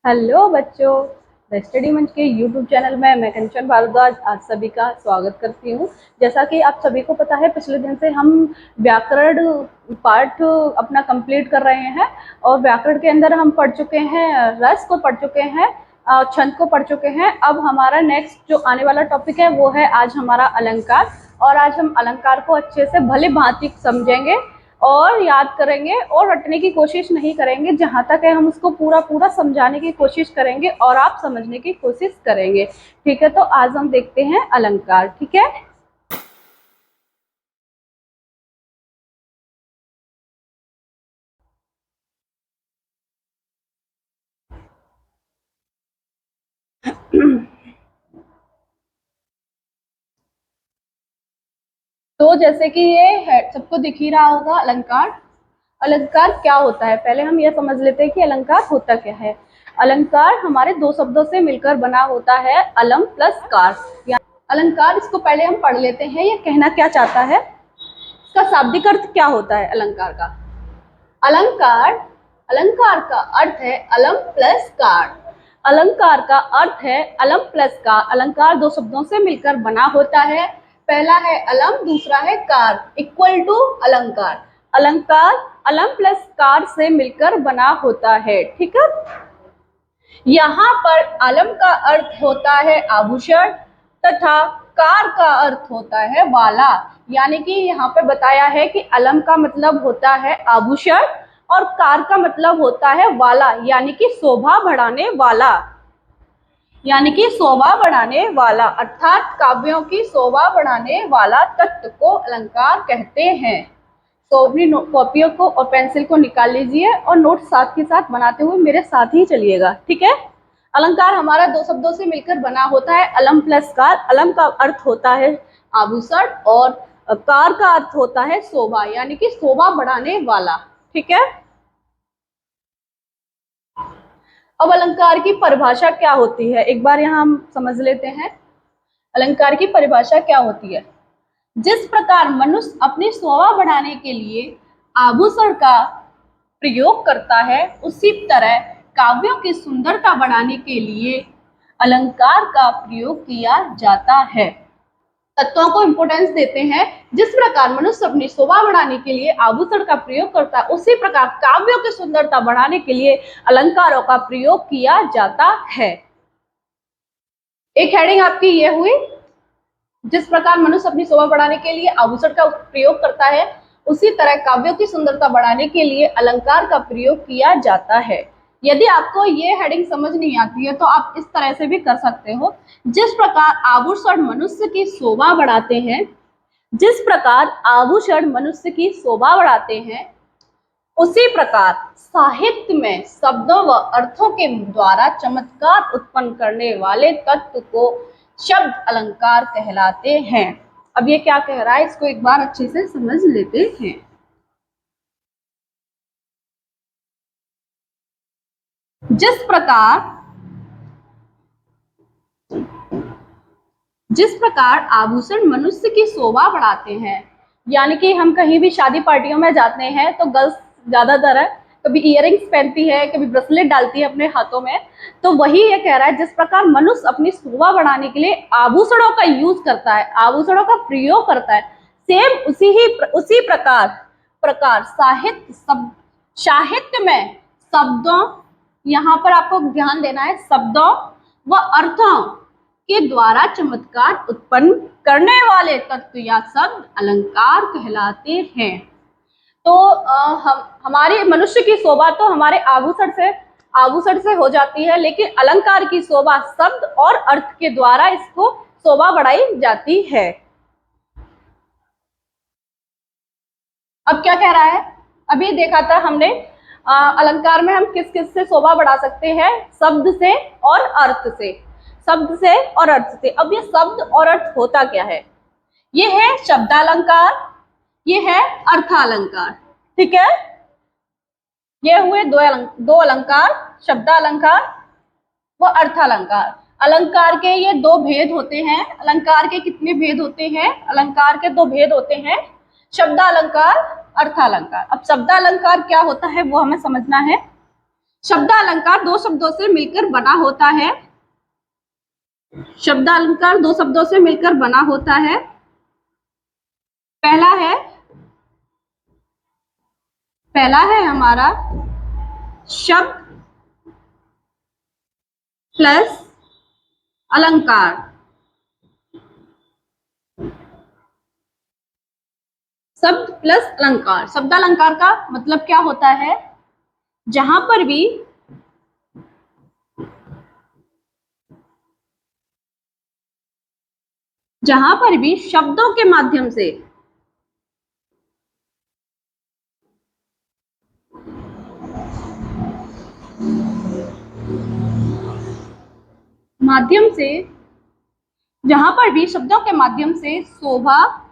Hello बच्चों। The study मंच के यूट्यूब चैनल में मैं कंचन भारद्वाज आप सभी का स्वागत करती हूँ। जैसा कि आप सभी को पता है, पिछले दिन से हम व्याकरण पार्ट अपना कंप्लीट कर रहे हैं और व्याकरण के अंदर हम पढ़ चुके हैं, रस को पढ़ चुके हैं, छंद को पढ़ चुके हैं। अब हमारा नेक्स्ट जो आने वाला टॉपिक है वो है आज हमारा अलंकार। और आज हम अलंकार को अच्छे से भली भांति समझेंगे और याद करेंगे और रटने की कोशिश नहीं करेंगे। जहां तक है हम उसको पूरा पूरा समझाने की कोशिश करेंगे और आप समझने की कोशिश करेंगे। ठीक है, तो आज हम देखते हैं अलंकार। ठीक है, तो जैसे कि ये है, सबको दिख ही रहा होगा अलंकार। अलंकार क्या होता है, पहले हम यह समझ लेते हैं कि अलंकार होता क्या है। अलंकार हमारे दो शब्दों से मिलकर बना होता है, अलम प्लस कार। अलंकार, इसको पहले हम पढ़ लेते हैं, ये कहना क्या चाहता है, इसका शाब्दिक अर्थ क्या होता है अलंकार का। अलंकार, अलंकार का अर्थ है अलम प्लस कार। अलंकार का अर्थ है अलम प्लस कार। अलंकार दो शब्दों से मिलकर बना होता है, पहला है अलम, दूसरा है कार, इक्वल टू अलंकार। अलंकार अलम प्लस कार से मिलकर बना होता है। ठीक है, यहाँ पर अलम का अर्थ होता है आभूषण तथा कार का अर्थ होता है वाला। यानी कि यहाँ पे बताया है कि अलम का मतलब होता है आभूषण और कार का मतलब होता है वाला, यानी कि शोभा बढ़ाने वाला। यानी कि शोभा बढ़ाने वाला अर्थात काव्यों की शोभा बढ़ाने वाला तत्व को अलंकार कहते हैं। तो अपनी कॉपियों को और पेंसिल को निकाल लीजिए और नोट साथ के साथ बनाते हुए मेरे साथ ही चलिएगा। ठीक है, अलंकार हमारा दो शब्दों से मिलकर बना होता है, अलम प्लस कार। अलम का अर्थ होता है आभूषण और कार का अर्थ होता है शोभा, यानी कि शोभा बढ़ाने वाला। ठीक है, अब अलंकार की परिभाषा क्या होती है, एक बार यहाँ हम समझ लेते हैं। अलंकार की परिभाषा क्या होती है, जिस प्रकार मनुष्य अपनी शोभा बढ़ाने के लिए आभूषण का प्रयोग करता है, उसी तरह काव्यों की सुंदरता बढ़ाने के लिए अलंकार का प्रयोग किया जाता है। तत्वों को इंपोर्टेंस देते हैं। जिस प्रकार मनुष्य अपनी शोभा बढ़ाने के लिए आभूषण का प्रयोग करता है, उसी प्रकार काव्यों की सुंदरता बढ़ाने के लिए अलंकारों का प्रयोग किया जाता है। एक हेडिंग आपकी ये हुई, जिस प्रकार मनुष्य अपनी शोभा बढ़ाने के लिए आभूषण का प्रयोग करता है, उसी तरह काव्यों की सुंदरता बढ़ाने के लिए अलंकार का प्रयोग किया जाता है। यदि आपको ये हेडिंग समझ नहीं आती है तो आप इस तरह से भी कर सकते हो, जिस प्रकार आभूषण मनुष्य की शोभा बढ़ाते हैं, जिस प्रकार आभूषण मनुष्य की शोभा बढ़ाते हैं, उसी प्रकार साहित्य में शब्दों व अर्थों के द्वारा चमत्कार उत्पन्न करने वाले तत्व को शब्द अलंकार कहलाते हैं। अब ये क्या कह रहा है, इसको एक बार अच्छे से समझ लेते हैं। जिस प्रकार आभूषण मनुष्य की शोभा बढ़ाते हैं, यानी कि हम कहीं भी शादी पार्टियों में जाते हैं तो गर्ल्स ज्यादातर है, कभी इयररिंग्स पहनती है, कभी ब्रेसलेट डालती है अपने हाथों में। तो वही ये कह रहा है, जिस प्रकार मनुष्य अपनी शोभा बढ़ाने के लिए आभूषणों का यूज करता है, आभूषणों का प्रयोग करता है, सेम उसी प्रकार साहित्य में शब्दों, यहाँ पर आपको ध्यान देना है, शब्दों व अर्थों के द्वारा चमत्कार उत्पन्न करने वाले तत्व या शब्द अलंकार कहलाते हैं। तो हमारे मनुष्य की शोभा तो हमारे आभूषण से हो जाती है, लेकिन अलंकार की शोभा शब्द और अर्थ के द्वारा इसको शोभा बढ़ाई जाती है। अब क्या कह रहा है, अभी देखा था हमने अलंकार में हम किस किस से शोभा बढ़ा सकते हैं, शब्द से और अर्थ से, शब्द से और अर्थ से। अब ये शब्द और अर्थ होता क्या है, ये है शब्दालंकार, ये है अर्थालंकार। ठीक है, ये हुए दो अलंकार, शब्दालंकार व अर्थालंकार। अलंकार के ये दो भेद होते हैं। अलंकार के कितने भेद होते हैं, अलंकार के दो भेद होते हैं, शब्दालंकार, अर्थालंकार। अब शब्दालंकार क्या होता है वो हमें समझना है। शब्दालंकार दो शब्दों से मिलकर बना होता है। शब्दालंकार दो शब्दों से मिलकर बना होता है। पहला है हमारा शब्द प्लस अलंकार। शब्द प्लस अलंकार। शब्दालंकार का मतलब क्या होता है? जहां पर भी शब्दों के माध्यम से जहां पर भी शब्दों के माध्यम से शोभा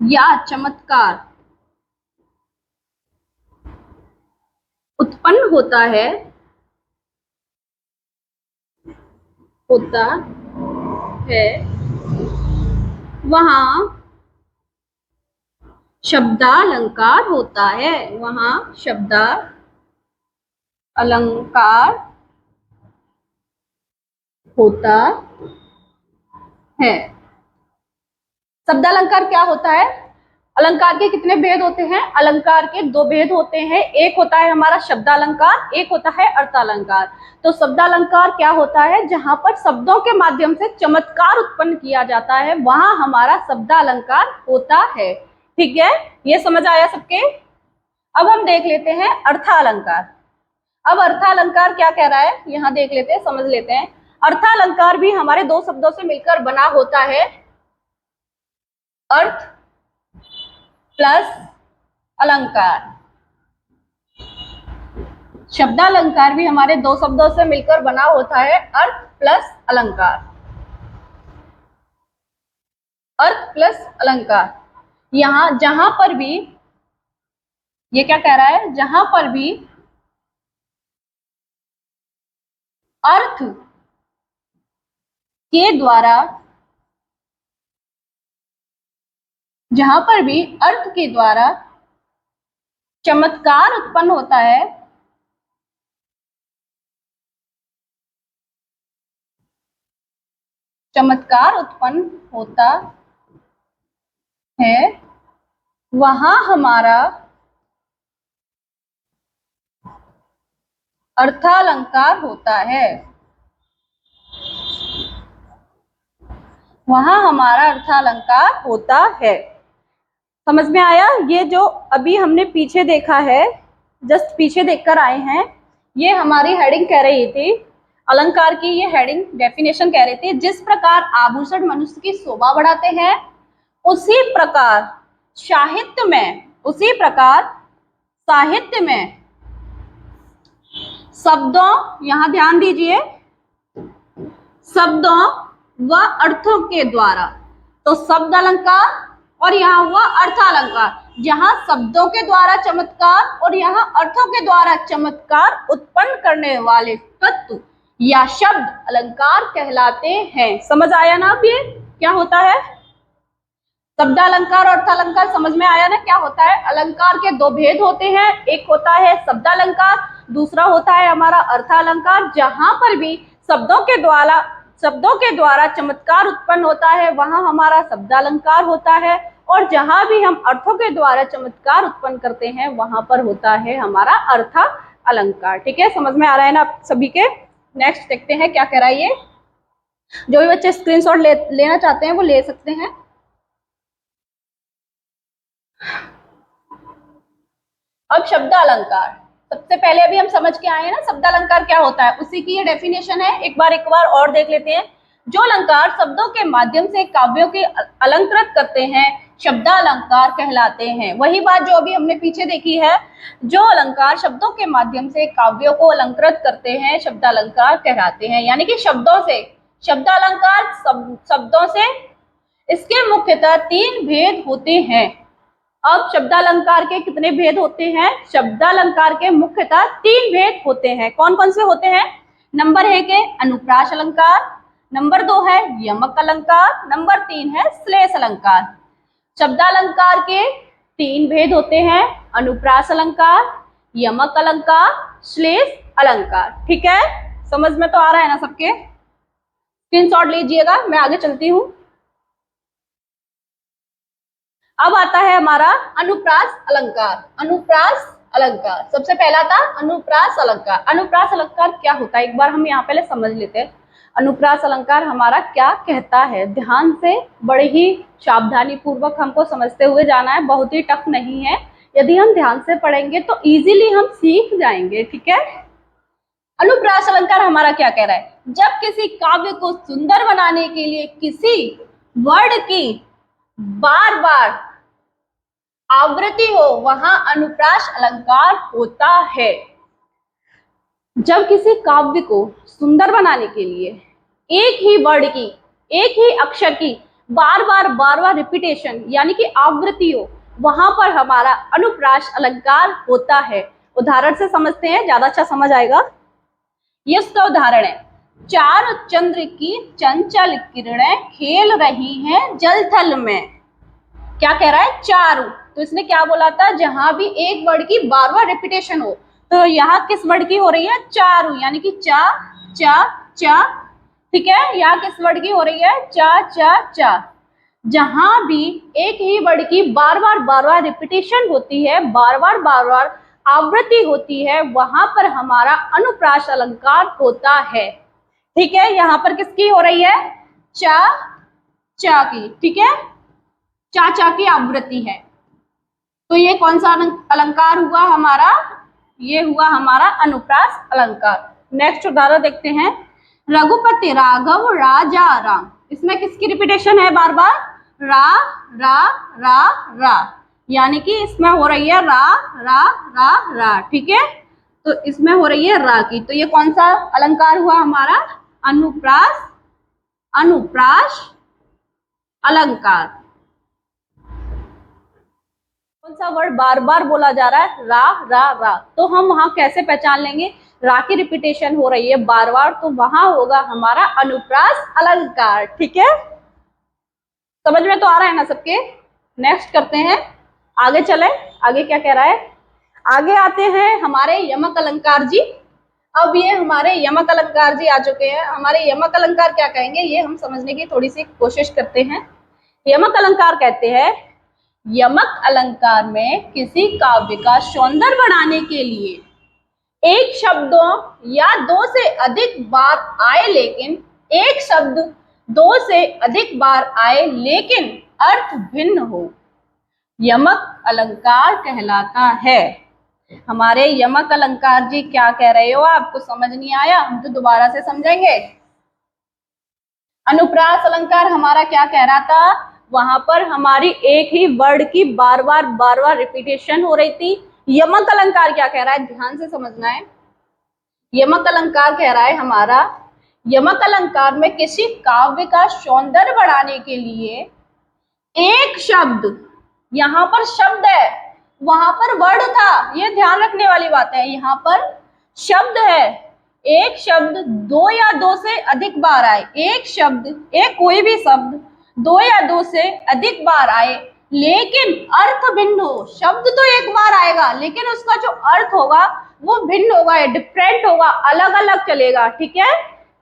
या चमत्कार उत्पन्न होता है वहां शब्दालंकार होता है। वहां शब्दालंकार होता है। शब्दालंकार क्या होता है? अलंकार के कितने भेद होते हैं? अलंकार के दो भेद होते हैं। एक होता है हमारा शब्दालंकार, एक होता है अर्थालंकार। तो शब्दालंकार क्या होता है? जहां पर शब्दों के माध्यम से चमत्कार उत्पन्न किया जाता है, वहां हमारा शब्दालंकार होता है। ठीक है, ये समझ आया सबके? अब हम देख लेते हैं अर्थालंकार। अब अर्थालंकार क्या कह रहा है, यहां देख लेते हैं, समझ लेते हैं। अर्थालंकार भी हमारे दो शब्दों से मिलकर बना होता है। अर्थ प्लस अलंकार। शब्दालंकार भी हमारे दो शब्दों से मिलकर बना होता है। अर्थ प्लस अलंकार। अर्थ प्लस अलंकार। यहां जहां पर भी, ये क्या कह रहा है? जहां पर भी अर्थ के द्वारा, जहां पर भी अर्थ के द्वारा चमत्कार उत्पन्न होता है, चमत्कार उत्पन्न होता है, वहां हमारा अर्थालंकार होता है। वहां हमारा अर्थालंकार होता है। समझ में आया? ये जो अभी हमने पीछे देखा है, जस्ट पीछे देखकर आए हैं, ये हमारी हेडिंग कह रही थी अलंकार की। ये हेडिंग डेफिनेशन कह रही थी, जिस प्रकार आभूषण मनुष्य की शोभा बढ़ाते हैं, उसी प्रकार साहित्य में शब्दों, यहां ध्यान दीजिए, शब्दों व अर्थों के द्वारा। तो शब्द अलंकार और यहाँ हुआ अर्थालंकार। जहां शब्दों के द्वारा चमत्कार और यहाँ अर्थों के द्वारा चमत्कार उत्पन्न करने वाले तत्व या शब्द अलंकार कहलाते हैं। समझ आया ना? अब ये क्या होता है? शब्दालंकार और अर्थालंकार समझ में आया ना क्या होता है? अलंकार के दो भेद होते हैं। एक होता है शब्दालंकार, दूसरा होता है हमारा अर्थालंकार। जहां पर भी शब्दों के द्वारा चमत्कार उत्पन्न होता है, वहां हमारा शब्दालंकार होता है। और जहां भी हम अर्थों के द्वारा चमत्कार उत्पन्न करते हैं, वहां पर होता है हमारा अर्थालंकार। ठीक है, समझ में आ रहा है ना आप सभी के? नेक्स्ट देखते हैं क्या कह रहा है ये। जो भी बच्चे स्क्रीनशॉट लेना चाहते हैं वो ले सकते हैं। अब शब्दालंकार, सबसे पहले अभी हम समझ के आए हैं ना शब्दालंकार क्या होता है, उसी की ये डेफिनेशन है। एक बार और देख लेते हैं। जो अलंकार शब्दों के माध्यम से काव्यों के अलंकृत करते हैं, शब्दालंकार कहलाते हैं। वही बात जो अभी हमने पीछे देखी है, जो अलंकार शब्दों के माध्यम से काव्यों को अलंकृत करते हैं, शब्दालंकार कहलाते हैं। यानी कि शब्दों से, शब्दालंकार शब्दों से, इसके मुख्यतः तीन भेद होते हैं। अब शब्दालंकार के कितने भेद होते हैं? शब्दालंकार के मुख्यतः तीन भेद होते हैं। कौन कौन से होते हैं? नंबर 1 है अनुप्रास अलंकार, नंबर 2 है यमक अलंकार, नंबर 3 है श्लेष अलंकार। शब्दालंकार के तीन भेद होते हैं। अनुप्रास अलंकार, यमक अलंकार, श्लेष अलंकार। ठीक है, समझ में तो आ रहा है ना सबके? स्क्रीनशॉट लीजिएगा, मैं आगे चलती हूँ। अब आता है हमारा अनुप्रास अलंकार। अनुप्रास अलंकार सबसे पहला था अनुप्रास अलंकार। अनुप्रास अलंकार क्या होता है एक बार हम यहाँ पहले समझ लेते हैं। अनुप्रास अलंकार हमारा क्या कहता है, ध्यान से बड़े ही सावधानी पूर्वक हमको समझते हुए जाना है, बहुत ही टफ नहीं है। यदि हम ध्यान से पढ़ेंगे तो इजीली हम सीख जाएंगे। ठीक है, अनुप्रास अलंकार हमारा क्या कह रहा है, जब किसी काव्य को सुंदर बनाने के लिए किसी वर्ड की बार बार आवृत्ति हो वहां अनुप्रास अलंकार होता है। जब किसी काव्य को सुंदर बनाने के लिए एक ही वर्ड की, एक ही अक्षर की बार बार रिपीटेशन यानी कि आवृत्ति हो, वहां पर हमारा अनुप्रास अलंकार होता है। उदाहरण से समझते हैं, ज्यादा अच्छा समझ आएगा। ये उसका उदाहरण है, चार चंद्र की चंचल किरणें खेल रही हैं जल थल में। क्या कह रहा है, चार। तो इसने क्या बोला था, जहां भी एक वर्ड की बार बार रिपीटेशन हो, तो यहाँ किस वर्ड की हो रही है, चारू, यानी कि चा चा चा। ठीक है, यहाँ किस वर्ड की हो रही है, चा चा चा। जहां भी एक ही वर्ड की बार बार रिपीटेशन होती है, बार बार आवृत्ति होती है, वहां पर हमारा अनुप्रास अलंकार होता है। ठीक है, यहाँ पर किसकी हो रही है, चा चा की। ठीक है, चा चा की आवृत्ति है। तो ये कौन सा अलंकार हुआ हमारा, ये हुआ हमारा अनुप्रास अलंकार। नेक्स्ट उदाहरण देखते हैं, रघुपति राघव राजा राम। इसमें किसकी रिपीटेशन है, बार बार रा रा रा रा, यानी कि इसमें हो रही है रा रा रा रा। ठीक है, तो इसमें हो रही है रा की। तो ये कौन सा अलंकार हुआ हमारा, अनुप्रास अनुप्रास अलंकार। कौन सा वर्ड बार बार बोला जा रहा है, रा रा रा। तो हम वहां कैसे पहचान लेंगे, रा की रिपीटेशन हो रही है बार बार, तो वहां होगा हमारा अनुप्रास अलंकार। ठीक है, समझ में तो आ रहा है ना सबके? नेक्स्ट करते हैं, आगे चले। आगे क्या कह रहा है, आगे आते हैं हमारे यमक अलंकार जी। अब ये हमारे यमक अलंकार जी आ चुके हैं। हमारे यमक अलंकार क्या कहेंगे, ये हम समझने की थोड़ी सी कोशिश करते हैं। यमक अलंकार कहते हैं, यमक अलंकार में किसी काव्य का सौंदर्य बढ़ाने के लिए एक शब्दों या दो से अधिक बार आए, लेकिन एक शब्द दो से अधिक बार आए लेकिन अर्थ भिन्न हो, यमक अलंकार कहलाता है। हमारे यमक अलंकार जी क्या कह रहे हो, आपको समझ नहीं आया, हम तो दोबारा से समझेंगे। अनुप्रास अलंकार हमारा क्या कह रहा था, वहां पर हमारी एक ही वर्ड की बार बार रिपीटेशन हो रही थी। यमक अलंकार क्या कह रहा है, ध्यान से समझना है। यमक अलंकार कह रहा है हमारा, यमक अलंकार में किसी काव्य का सौंदर्य बढ़ाने के लिए एक शब्द, यहाँ पर शब्द है, वहां पर वर्ड था, ये ध्यान रखने वाली बात है। यहाँ पर शब्द है, एक शब्द दो या दो से अधिक बार आए, एक शब्द, एक कोई भी शब्द दो या दो से अधिक बार आए लेकिन अर्थ भिन्न हो। शब्द तो एक बार आएगा लेकिन उसका जो अर्थ होगा वो भिन्न होगा, डिफरेंट होगा, अलग अलग चलेगा। ठीक है,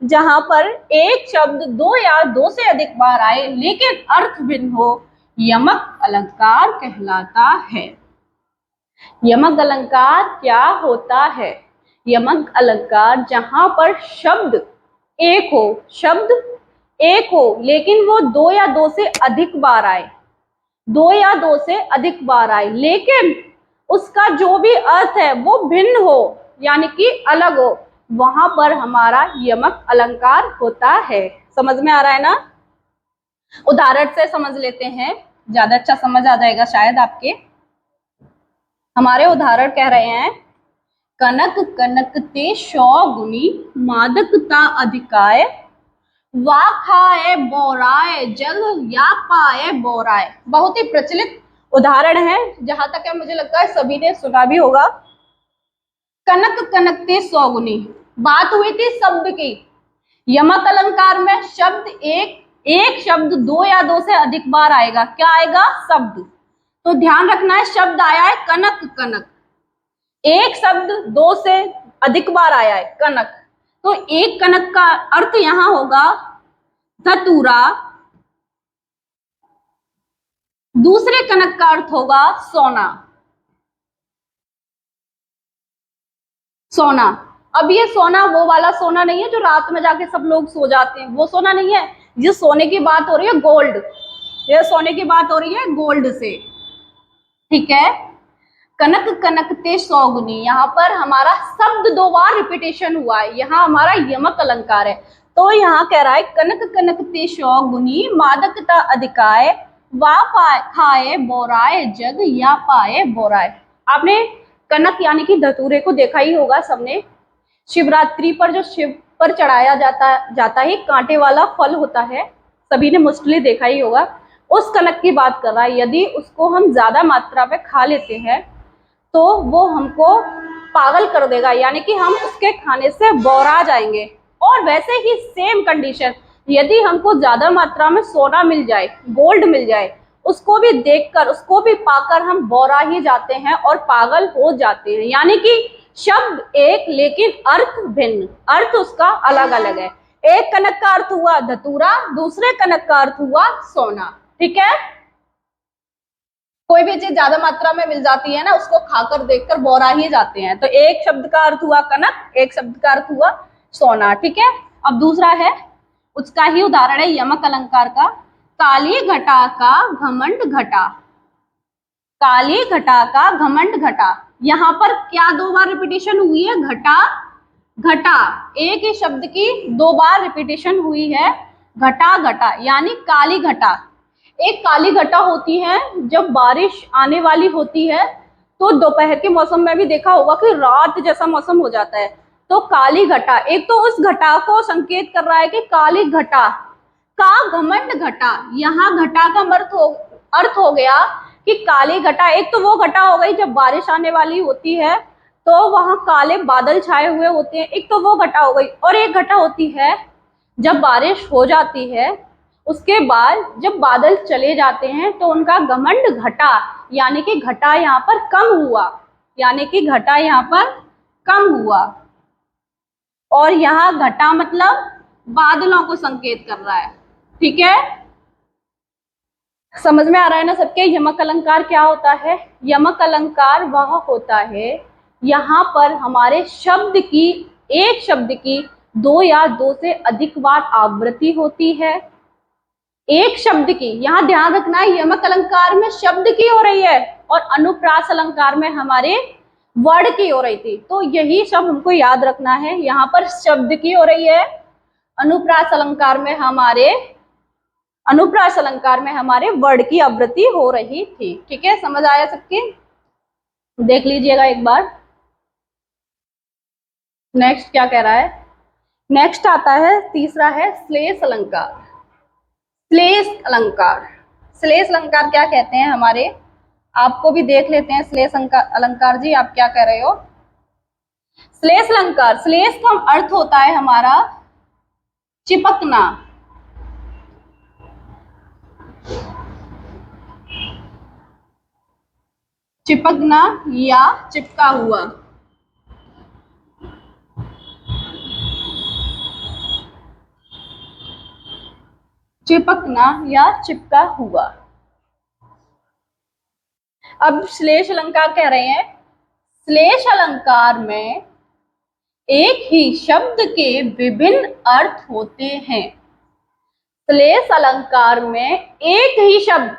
जहां पर एक शब्द दो या दो से अधिक बार आए लेकिन अर्थ भिन्न हो, यमक अलंकार कहलाता है। यमक अलंकार क्या होता है, यमक अलंकार जहां पर शब्द एक हो, शब्द एक हो लेकिन वो दो या दो से अधिक बार आए, दो या दो से अधिक बार आए लेकिन उसका जो भी अर्थ है वो भिन्न हो, यानी कि अलग हो, वहां पर हमारा यमक अलंकार होता है। समझ में आ रहा है ना? उदाहरण से समझ लेते हैं, ज्यादा अच्छा समझ आ जाएगा शायद आपके। हमारे उदाहरण कह रहे हैं, कनक कनकते 100 गुनी मादकता अधिकाय, वा खाए बोराए जग या पाए बोराए। बहुत ही प्रचलित उदाहरण है, जहां तक है मुझे लगता है सभी ने सुना भी होगा। कनक कनकते 100 गुनी, बात हुई थी शब्द की। यमक अलंकार में शब्द एक शब्द दो या दो से अधिक बार आएगा, क्या आएगा, शब्द। तो ध्यान रखना है, शब्द आया है कनक कनक, एक शब्द दो से अधिक बार आया है कनक, तो एक कनक का अर्थ यहां होगा धतूरा, दूसरे कनक का अर्थ होगा सोना। सोना, अब ये सोना वो वाला सोना नहीं है जो रात में जाके सब लोग सो जाते हैं, वो सोना नहीं है। ये सोने की बात हो रही है गोल्ड, ये सोने की बात हो रही है गोल्ड से, ठीक है। कनक कनकते सौगुनी, यहाँ पर हमारा शब्द दो बार रिपीटेशन हुआ है, यहाँ हमारा यमक अलंकार है। तो यहाँ कह रहा है कनक कनकते सौगुनी मादकता अधिकाय, वा खाए बोराए जग या पाए बोराए। आपने कनक यानी कि धतूरे को देखा ही होगा सबने, शिवरात्रि पर जो शिव पर चढ़ाया जाता है, कांटे वाला फल होता है, सभी ने मोस्टली देखा ही होगा। उस कनक की बात कर रहा है, यदि उसको हम ज्यादा मात्रा में खा लेते हैं तो वो हमको पागल कर देगा, यानी कि हम उसके खाने से बौरा जाएंगे। और वैसे ही सेम कंडीशन, यदि हमको ज्यादा मात्रा में सोना मिल जाए, गोल्ड मिल जाए, उसको भी देखकर, उसको भी पाकर हम बौरा ही जाते हैं और पागल हो जाते हैं। यानी कि शब्द एक लेकिन अर्थ भिन्न, अर्थ उसका अलग अलग है। एक कनक का अर्थ हुआ धतूरा, दूसरे कनक का अर्थ हुआ सोना, ठीक है। कोई भी चीज ज्यादा मात्रा में मिल जाती है ना, उसको खाकर देखकर बौरा ही जाते हैं। तो एक शब्द का अर्थ हुआ कनक, एक शब्द का अर्थ हुआ सोना, ठीक है। अब दूसरा है, उसका ही उदाहरण है यमक अलंकार का, काली घटा का घमंड घटा। काली घटा का घमंड घटा, यहाँ पर क्या दो बार रिपीटेशन हुई है, घटा घटा, एक ही शब्द की दो बार रिपीटेशन हुई है, घटा घटा, यानी काली घटा। एक काली घटा होती है जब बारिश आने वाली होती है, तो दोपहर के मौसम में भी देखा होगा कि रात जैसा मौसम हो जाता है। तो काली घटा, एक तो उस घटा को संकेत कर रहा है कि काली घटा का घमंड घटा, यहाँ घटा का अर्थ हो गया कि काली घटा, एक तो वो घटा हो गई जब बारिश आने वाली होती है तो वहां काले बादल छाए हुए होते हैं, एक तो वो घटा हो गई। और एक घटा होती है जब बारिश हो जाती है, उसके बाद जब बादल चले जाते हैं तो उनका घमंड घटा, यानी कि घटा यहाँ पर कम हुआ, यानी कि घटा यहाँ पर कम हुआ। और यहाँ घटा मतलब बादलों को संकेत कर रहा है, ठीक है। समझ में आ रहा है ना सबके, यमक अलंकार क्या होता है। यमक अलंकार वह होता है, यहाँ पर हमारे शब्द की, एक शब्द की दो या दो से अधिक बार आवृत्ति होती है। एक शब्द की, यहाँ ध्यान रखना है, यमक अलंकार में शब्द की हो रही है और अनुप्रास अलंकार में हमारे वर्ड की हो रही थी। तो यही सब हमको याद रखना है, यहाँ पर शब्द की हो रही है, अनुप्रास अलंकार में हमारे वर्ड की आवृत्ति हो रही थी, ठीक है। समझ आया सबके, देख लीजिएगा एक बार। नेक्स्ट क्या कह रहा है, नेक्स्ट आता है तीसरा है श्लेष अलंकार। श्लेष अलंकार, श्लेष अलंकार क्या कहते हैं हमारे, आपको भी देख लेते हैं। श्लेष अलंकार जी आप क्या कह रहे हो। श्लेष अलंकार, श्लेष का अर्थ होता है हमारा चिपकना, चिपकना या चिपका हुआ। चिपकना या चिपका हुआ। अब श्लेष अलंकार कह रहे हैं, श्लेष अलंकार में एक ही शब्द के विभिन्न अर्थ होते हैं। श्लेष अलंकार में एक ही शब्द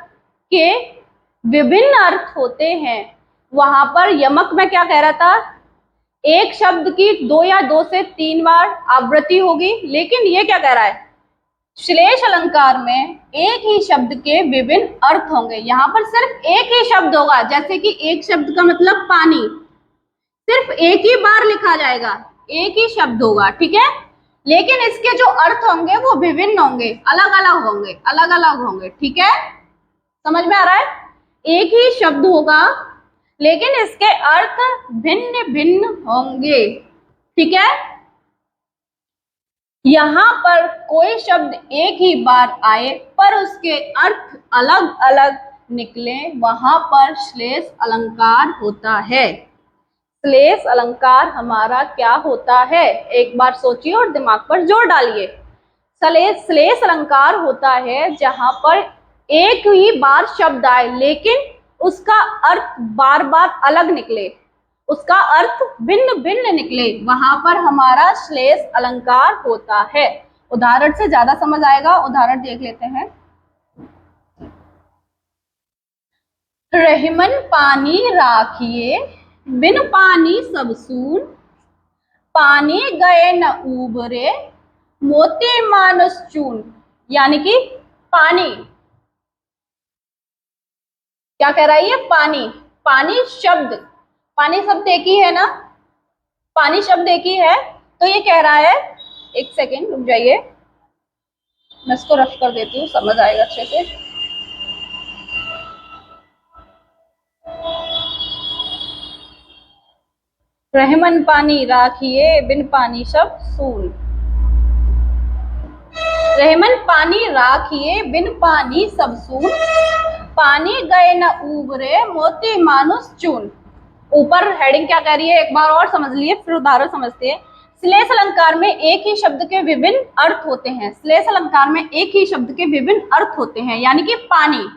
के विभिन्न अर्थ होते हैं। वहां पर यमक में क्या कह रहा था, एक शब्द की दो या दो से तीन बार आवृत्ति होगी, लेकिन ये क्या कह रहा है, श्लेष अलंकार में एक ही शब्द के विभिन्न अर्थ होंगे। यहाँ पर सिर्फ एक ही शब्द होगा, जैसे कि एक शब्द का मतलब पानी, सिर्फ एक ही बार लिखा जाएगा, एक ही शब्द होगा, ठीक है। लेकिन इसके जो अर्थ होंगे वो विभिन्न होंगे, अलग अलग होंगे, अलग अलग होंगे, ठीक है। समझ में आ रहा है, एक ही शब्द होगा लेकिन इसके अर्थ भिन्न भिन्न होंगे, ठीक है। यहाँ पर कोई शब्द एक ही बार आए पर उसके अर्थ अलग अलग निकले वहां पर श्लेष अलंकार होता है। श्लेष अलंकार हमारा क्या होता है, एक बार सोचिए और दिमाग पर जोर डालिए। श्लेष अलंकार होता है जहां पर एक ही बार शब्द आए लेकिन उसका अर्थ बार बार अलग निकले, उसका अर्थ भिन्न भिन्न निकले, वहां पर हमारा श्लेष अलंकार होता है। उदाहरण से ज्यादा समझ आएगा, उदाहरण देख लेते हैं। रहीमन पानी राखिए बिन पानी सब सून, पानी गए न उबरे मोती मानस चून। यानी कि पानी क्या कह रहा है, ये पानी, पानी शब्द एक ही है ना, पानी शब्द एक ही है, तो ये कह रहा है, एक सेकेंड रुक जाइए, मैं इसको रफ कर देती हूँ, समझ आएगा अच्छे से। रहमन पानी राखिए बिन पानी सब सून, रहमन पानी राखिए बिन पानी सब सून, पानी गए न उबरे मोती मानुस चून। ऊपर हेडिंग क्या कह रही है, एक बार और समझ लिए फिर उदाहरण समझते हैं। श्लेष अलंकार में एक ही शब्द के विभिन्न अर्थ होते हैं, श्लेष अलंकार में एक ही शब्द के विभिन्न अर्थ होते हैं, यानी कि पानी।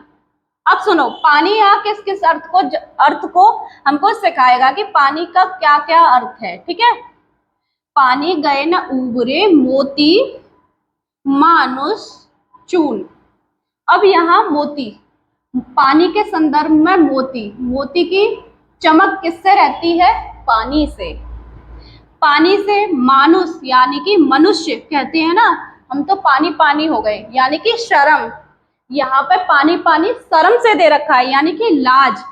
अब सुनो, पानी यहाँ किस किस अर्थ को हमको सिखाएगा कि पानी का क्या क्या अर्थ है, ठीक है। पानी गए न उबरे मोती मानुस चून। अब यहाँ मोती, पानी के संदर्भ में मोती की चमक किससे रहती है, पानी से। पानी से मानुष यानी कि मनुष्य कहते हैं ना, हम तो पानी पानी हो गए, यानी कि शर्म। यहाँ पे पानी पानी शर्म से दे रखा है, यानी कि लाज।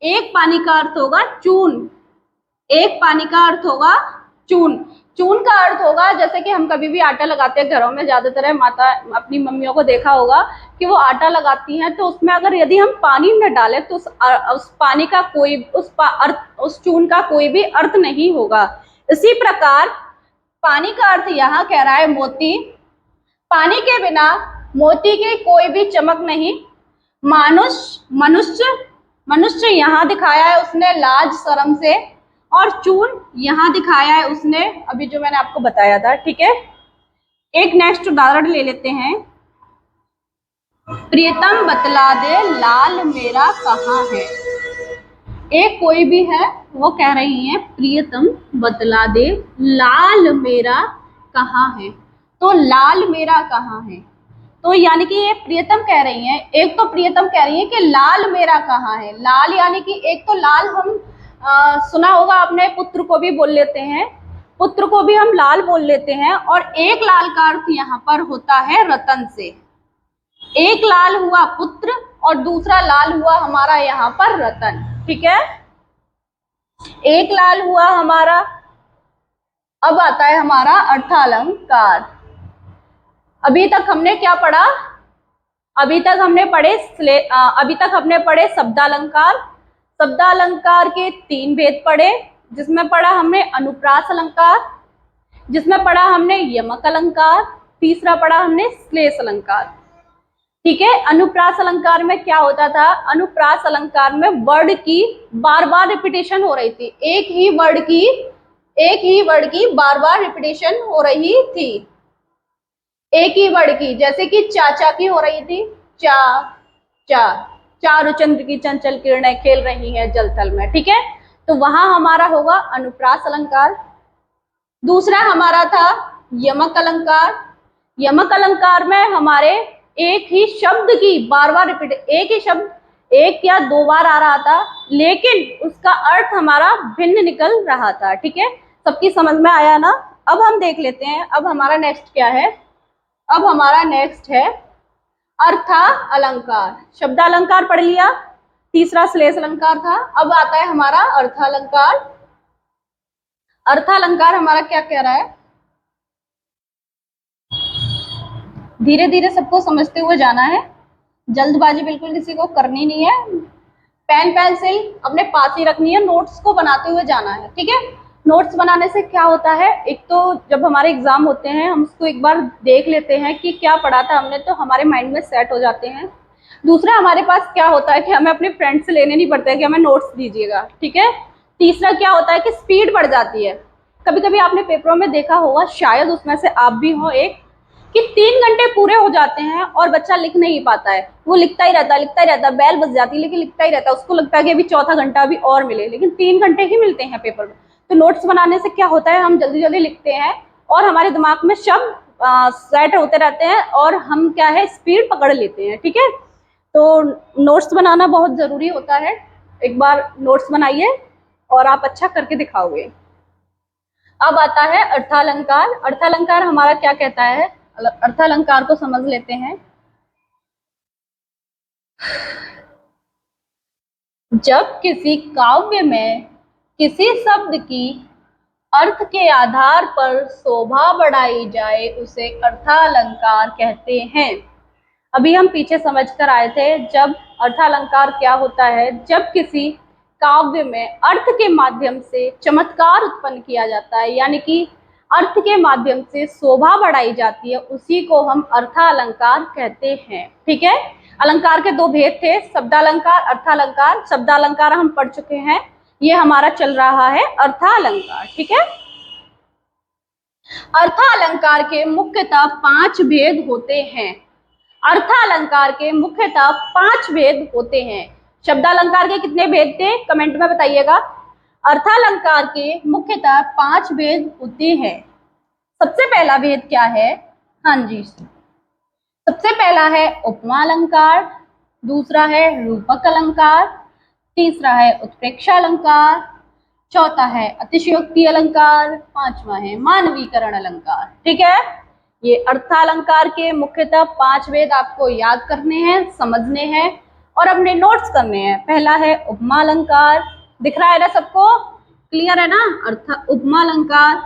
एक पानी का अर्थ होगा चून, एक पानी का अर्थ होगा चून। चून का अर्थ होगा, जैसे कि हम कभी भी आटा लगाते हैं घरों में, ज्यादातर माता अपनी मम्मियों को देखा होगा कि वो आटा लगाती हैं, तो उसमें अगर यदि हम पानी न डालें तो उस पानी का कोई उस चून का कोई भी अर्थ नहीं होगा। इसी प्रकार पानी का अर्थ यहाँ कह रहा है मोती, पानी के बिना मोती की कोई भी चमक नहीं। मनुष्य यहाँ दिखाया है उसने लाज शर्म से, और चून यहाँ दिखाया है उसने अभी जो मैंने आपको बताया था, ठीक है। एक नेक्स्ट उदाहरण ले लेते हैं। प्रियतम बतला दे लाल मेरा कहाँ है। एक कोई भी है, वो कह रही है प्रियतम बतला दे लाल मेरा कहाँ है। तो लाल मेरा कहाँ है, तो यानी कि ये प्रियतम कह रही है, एक तो प्रियतम कह रही है कि लाल मेरा कहाँ है। लाल यानी कि एक तो लाल हम सुना होगा आपने, पुत्र को भी बोल लेते हैं, पुत्र को भी हम लाल बोल लेते हैं। और एक लाल का अर्थ यहाँ पर होता है रतन से। एक लाल हुआ पुत्र और दूसरा लाल हुआ हमारा यहाँ पर रतन, ठीक है। एक लाल हुआ हमारा। अब आता है हमारा अर्थालंकार। अभी तक हमने क्या पढ़ा, अभी तक हमने पढ़े शब्दालंकार। शब्दालंकार के 3 भेद पढ़े, जिसमें पढ़ा हमने अनुप्रास अलंकार, जिसमें पढ़ा हमने यमक अलंकार, तीसरा पढ़ा हमने श्लेष अलंकार, ठीक है। अनुप्रास अलंकार में क्या होता था, अनुप्रास अलंकार में वर्ड की बार बार रिपीटेशन हो रही थी, एक ही वर्ड की बार बार रिपीटेशन हो रही थी, एक ही वर्ड की। जैसे कि चाचा की हो रही थी, चा चा, चारु चंद्र की चंचल किरणें खेल रही हैं जल थल में, ठीक है। तो वहां हमारा होगा अनुप्रास अलंकार। दूसरा हमारा था यमक अलंकार। यमक अलंकार में हमारे एक ही शब्द की बार बार रिपीट, एक ही शब्द 1 या 2 बार आ रहा था, लेकिन उसका अर्थ हमारा भिन्न निकल रहा था, ठीक है। सबकी समझ में आया ना। अब हम देख लेते हैं, अब हमारा नेक्स्ट क्या है। अब हमारा नेक्स्ट है अर्था अलंकार। शब्दालंकार पढ़ लिया, तीसरा श्लेष अलंकार था, अब आता है हमारा अर्थालंकार। अर्थालंकार हमारा क्या कह रहा है, धीरे धीरे सबको समझते हुए जाना है, जल्दबाजी बिल्कुल किसी को करनी नहीं है। पेन पेंसिल अपने पास ही रखनी है, नोट्स को बनाते हुए जाना है, ठीक है। नोट्स बनाने से क्या होता है, एक तो जब हमारे एग्जाम होते हैं हम उसको एक बार देख लेते हैं कि क्या पढ़ा था हमने, तो हमारे माइंड में सेट हो जाते हैं। दूसरा हमारे पास क्या होता है कि हमें अपने फ्रेंड से लेने नहीं पड़ते कि हमें नोट्स दीजिएगा, ठीक है। तीसरा क्या होता है कि स्पीड बढ़ जाती है। कभी कभी आपने पेपरों में देखा होगा, शायद उसमें से आप भी हो एक, कि 3 घंटे पूरे हो जाते हैं और बच्चा लिख नहीं पाता है। वो लिखता ही रहता, बैल बज जाती है लेकिन लिखता ही रहता है। उसको लगता है कि अभी चौथा घंटा अभी और मिले, लेकिन 3 घंटे ही मिलते हैं पेपर में। तो नोट्स बनाने से क्या होता है, हम जल्दी जल्दी लिखते हैं और हमारे दिमाग में शब्द सेट होते रहते हैं और हम क्या है, स्पीड पकड़ लेते हैं, ठीक है। तो नोट्स बनाना बहुत जरूरी होता है। एक बार नोट्स बनाइए और आप अच्छा करके दिखाओगे। अब आता है अर्थालंकार। अर्थालंकार हमारा क्या कहता है, अर्थालंकार को समझ लेते हैं। जब किसी काव्य में किसी शब्द की अर्थ के आधार पर शोभा बढ़ाई जाए उसे अर्थालंकार कहते हैं। अभी हम पीछे समझ कर आए थे, जब अर्थालंकार क्या होता है, जब किसी काव्य में अर्थ के माध्यम से चमत्कार उत्पन्न किया जाता है, यानी कि अर्थ के माध्यम से शोभा बढ़ाई जाती है, उसी को हम अर्थालंकार कहते हैं, ठीक है। अलंकार के 2 भेद थे, शब्दालंकार, अर्थालंकार। शब्दालंकार हम पढ़ चुके हैं, ये हमारा चल रहा है अर्थालंकार, ठीक है। अर्थालंकार के मुख्यतः 5 भेद होते हैं। अर्थालंकार के मुख्यतः 5 भेद होते हैं। शब्दालंकार के कितने भेद थे, कमेंट में बताइएगा। अर्थालंकार के मुख्यतः 5 भेद होते हैं। सबसे पहला भेद क्या है, हाँ जी, सबसे पहला है उपमा अलंकार, दूसरा है रूपक अलंकार, तीसरा है उत्प्रेक्षा अलंकार, चौथा है अतिशयोक्ति अलंकार, पांचवा है मानवीकरण अलंकार, ठीक है। ये अर्थालंकार के मुख्यतः 5 भेद आपको याद करने हैं, समझने हैं और अपने नोट्स करने हैं। पहला है उपमा अलंकार, दिख रहा है ना सबको, क्लियर है ना। उपमा अलंकार,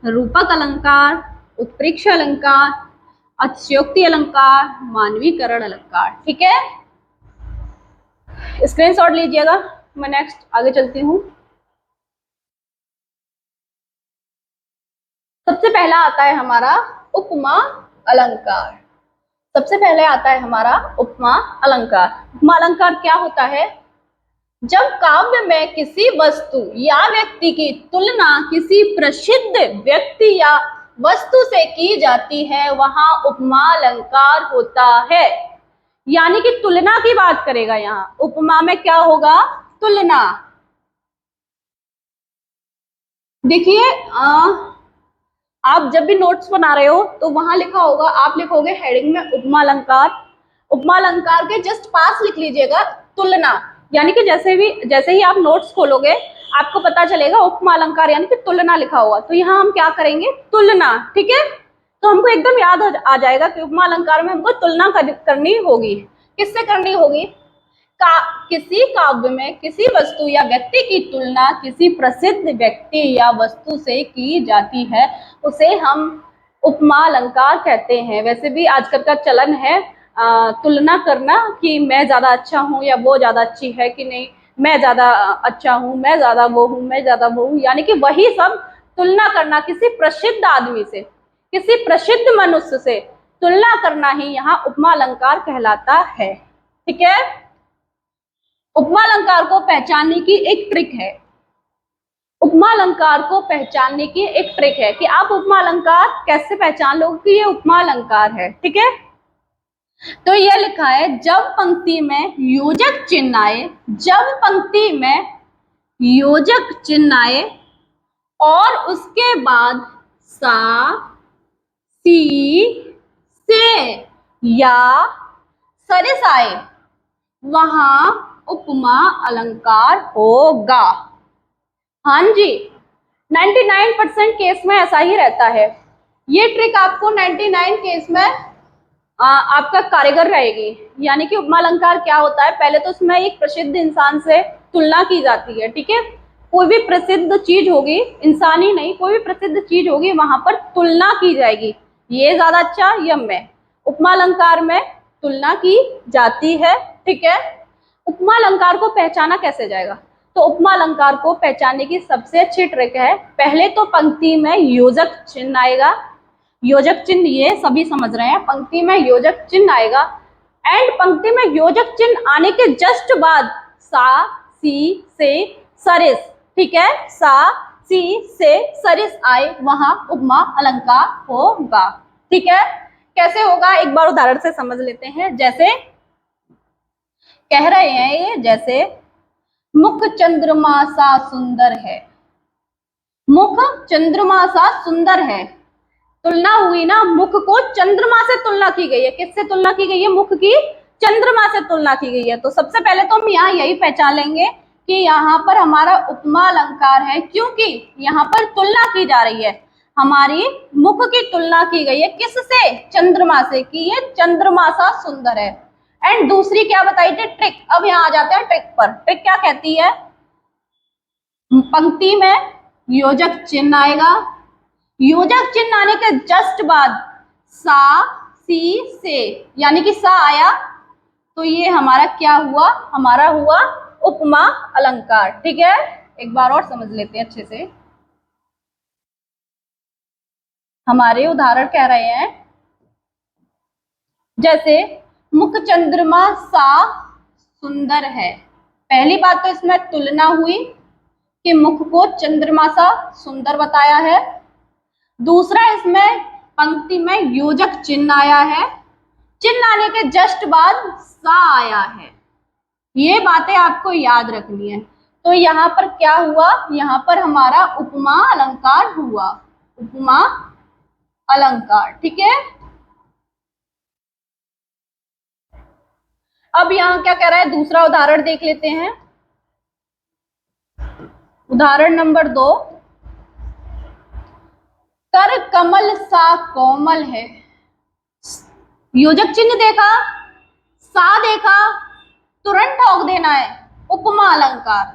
रूपक अलंकार, उत्प्रेक्षा अलंकार, अतिशयोक्ति अलंकार, मानवीकरण अलंकार, ठीक है। स्क्रीनशॉट लीजिएगा, मैं नेक्स्ट आगे चलती हूँ। सबसे पहला आता है हमारा उपमा अलंकार। सबसे पहले आता है हमारा उपमा अलंकार। उपमा अलंकार क्या होता है, जब काव्य में किसी वस्तु या व्यक्ति की तुलना किसी प्रसिद्ध व्यक्ति या वस्तु से की जाती है, वहां उपमा अलंकार होता है। यानी कि तुलना की बात करेगा यहाँ, उपमा में क्या होगा, तुलना। देखिए आप जब भी नोट्स बना रहे हो तो वहां लिखा होगा, आप लिखोगे हेडिंग में उपमा अलंकार, उपमा अलंकार के जस्ट पास लिख लीजिएगा तुलना। यानी कि जैसे ही आप नोट्स खोलोगे आपको पता चलेगा उपमा अलंकार यानी कि तुलना लिखा हुआ, तो यहाँ हम क्या करेंगे, तुलना, ठीक है। तो हमको एकदम याद आ जाएगा कि उपमा अलंकार में हमको तुलना करनी होगी। किससे करनी होगी, किसी काव्य में किसी वस्तु या व्यक्ति की तुलना किसी प्रसिद्ध व्यक्ति या वस्तु से की जाती है, उसे हम उपमा अलंकार कहते हैं। वैसे भी आजकल का चलन है तुलना करना कि मैं ज्यादा अच्छा हूँ या वो ज्यादा अच्छी है कि नहीं, मैं ज्यादा अच्छा हूँ, मैं ज्यादा वो हूँ, मैं ज्यादा वो हूँ, यानी कि वही सब तुलना करना, किसी प्रसिद्ध आदमी से, किसी प्रसिद्ध मनुष्य से तुलना करना ही यहाँ उपमा अलंकार कहलाता है, ठीक है। उपमा अलंकार को पहचानने की एक ट्रिक है, उपमा अलंकार को पहचानने की एक ट्रिक है कि आप उपमा अलंकार कैसे पहचान लोगे कि ये उपमा अलंकार है, ठीक है। तो ये लिखा है, जब पंक्ति में योजक चिन्ह आए, जब पंक्ति में योजक चिन्ह आए और उसके बाद सा, सी, से या सरिस आए, वहां उपमा अलंकार होगा। हाँ जी, 99% केस में ऐसा ही रहता है। ये ट्रिक आपको 99 केस में आपका कारगर रहेगी। यानी कि उपमा अलंकार क्या होता है, पहले तो उसमें एक प्रसिद्ध इंसान से तुलना की जाती है, ठीक है। कोई भी प्रसिद्ध चीज होगी, इंसान ही नहीं, कोई भी प्रसिद्ध चीज होगी, वहां पर तुलना की जाएगी, ये ज्यादा अच्छा या मैं। उपमा अलंकार में तुलना की जाती है, ठीक है। उपमा अलंकार को पहचाना कैसे जाएगा, तो उपमा अलंकार को पहचानने की सबसे अच्छी ट्रिक है, पहले तो पंक्ति में योजक चिन्ह आएगा। योजक चिन्ह ये सभी समझ रहे हैं, पंक्ति में योजक चिन्ह आएगा एंड पंक्ति में योजक चिन्ह आने के जस्ट बाद सा, सी, से, सरिस, ठीक है, सा, सी, से, सरिस आए वहां उपमा अलंकार होगा। ठीक है, कैसे होगा एक बार उदाहरण से समझ लेते हैं। जैसे कह रहे हैं ये, जैसे मुख चंद्रमा सा सुंदर है, मुख चंद्रमा सा सुंदर है, तुलना हुई ना, मुख को चंद्रमा से तुलना की गई है। किससे तुलना की गई है? मुख की चंद्रमा से तुलना की गई है। तो सबसे पहले तो हम यहाँ यही पहचान लेंगे कि यहाँ पर हमारा उपमा अलंकार है, क्योंकि यहाँ पर तुलना की जा रही है, हमारी मुख की तुलना की गई है किससे? चंद्रमा से, कि ये चंद्रमा सा सुंदर है। एंड दूसरी क्या बताई थी? ट्रिक। अब यहाँ आ जाते हैं ट्रिक पर। ट्रिक क्या कहती है? पंक्ति में योजक चिन्ह आएगा, योजक चिन्ह आने के जस्ट बाद सा, सी, से, यानी कि सा आया तो ये हमारा क्या हुआ? हमारा हुआ उपमा अलंकार। ठीक है, एक बार और समझ लेते हैं अच्छे से। हमारे उदाहरण कह रहे हैं, जैसे मुख चंद्रमा सा सुंदर है। पहली बात तो इसमें तुलना हुई कि मुख को चंद्रमा सा सुंदर बताया है। दूसरा, इसमें पंक्ति में योजक चिन्ह आया है, चिन्ह आने के जस्ट बाद सा आया है। ये बातें आपको याद रखनी है। तो यहाँ पर क्या हुआ? यहाँ पर हमारा उपमा अलंकार हुआ, उपमा अलंकार। ठीक है, अब यहाँ क्या कह रहा है? दूसरा उदाहरण देख लेते हैं। उदाहरण नंबर 2, कर कमल सा कोमल है। योजक चिन्ह देखा, सा देखा, तुरंत ठोक देना है, उपमा अलंकार,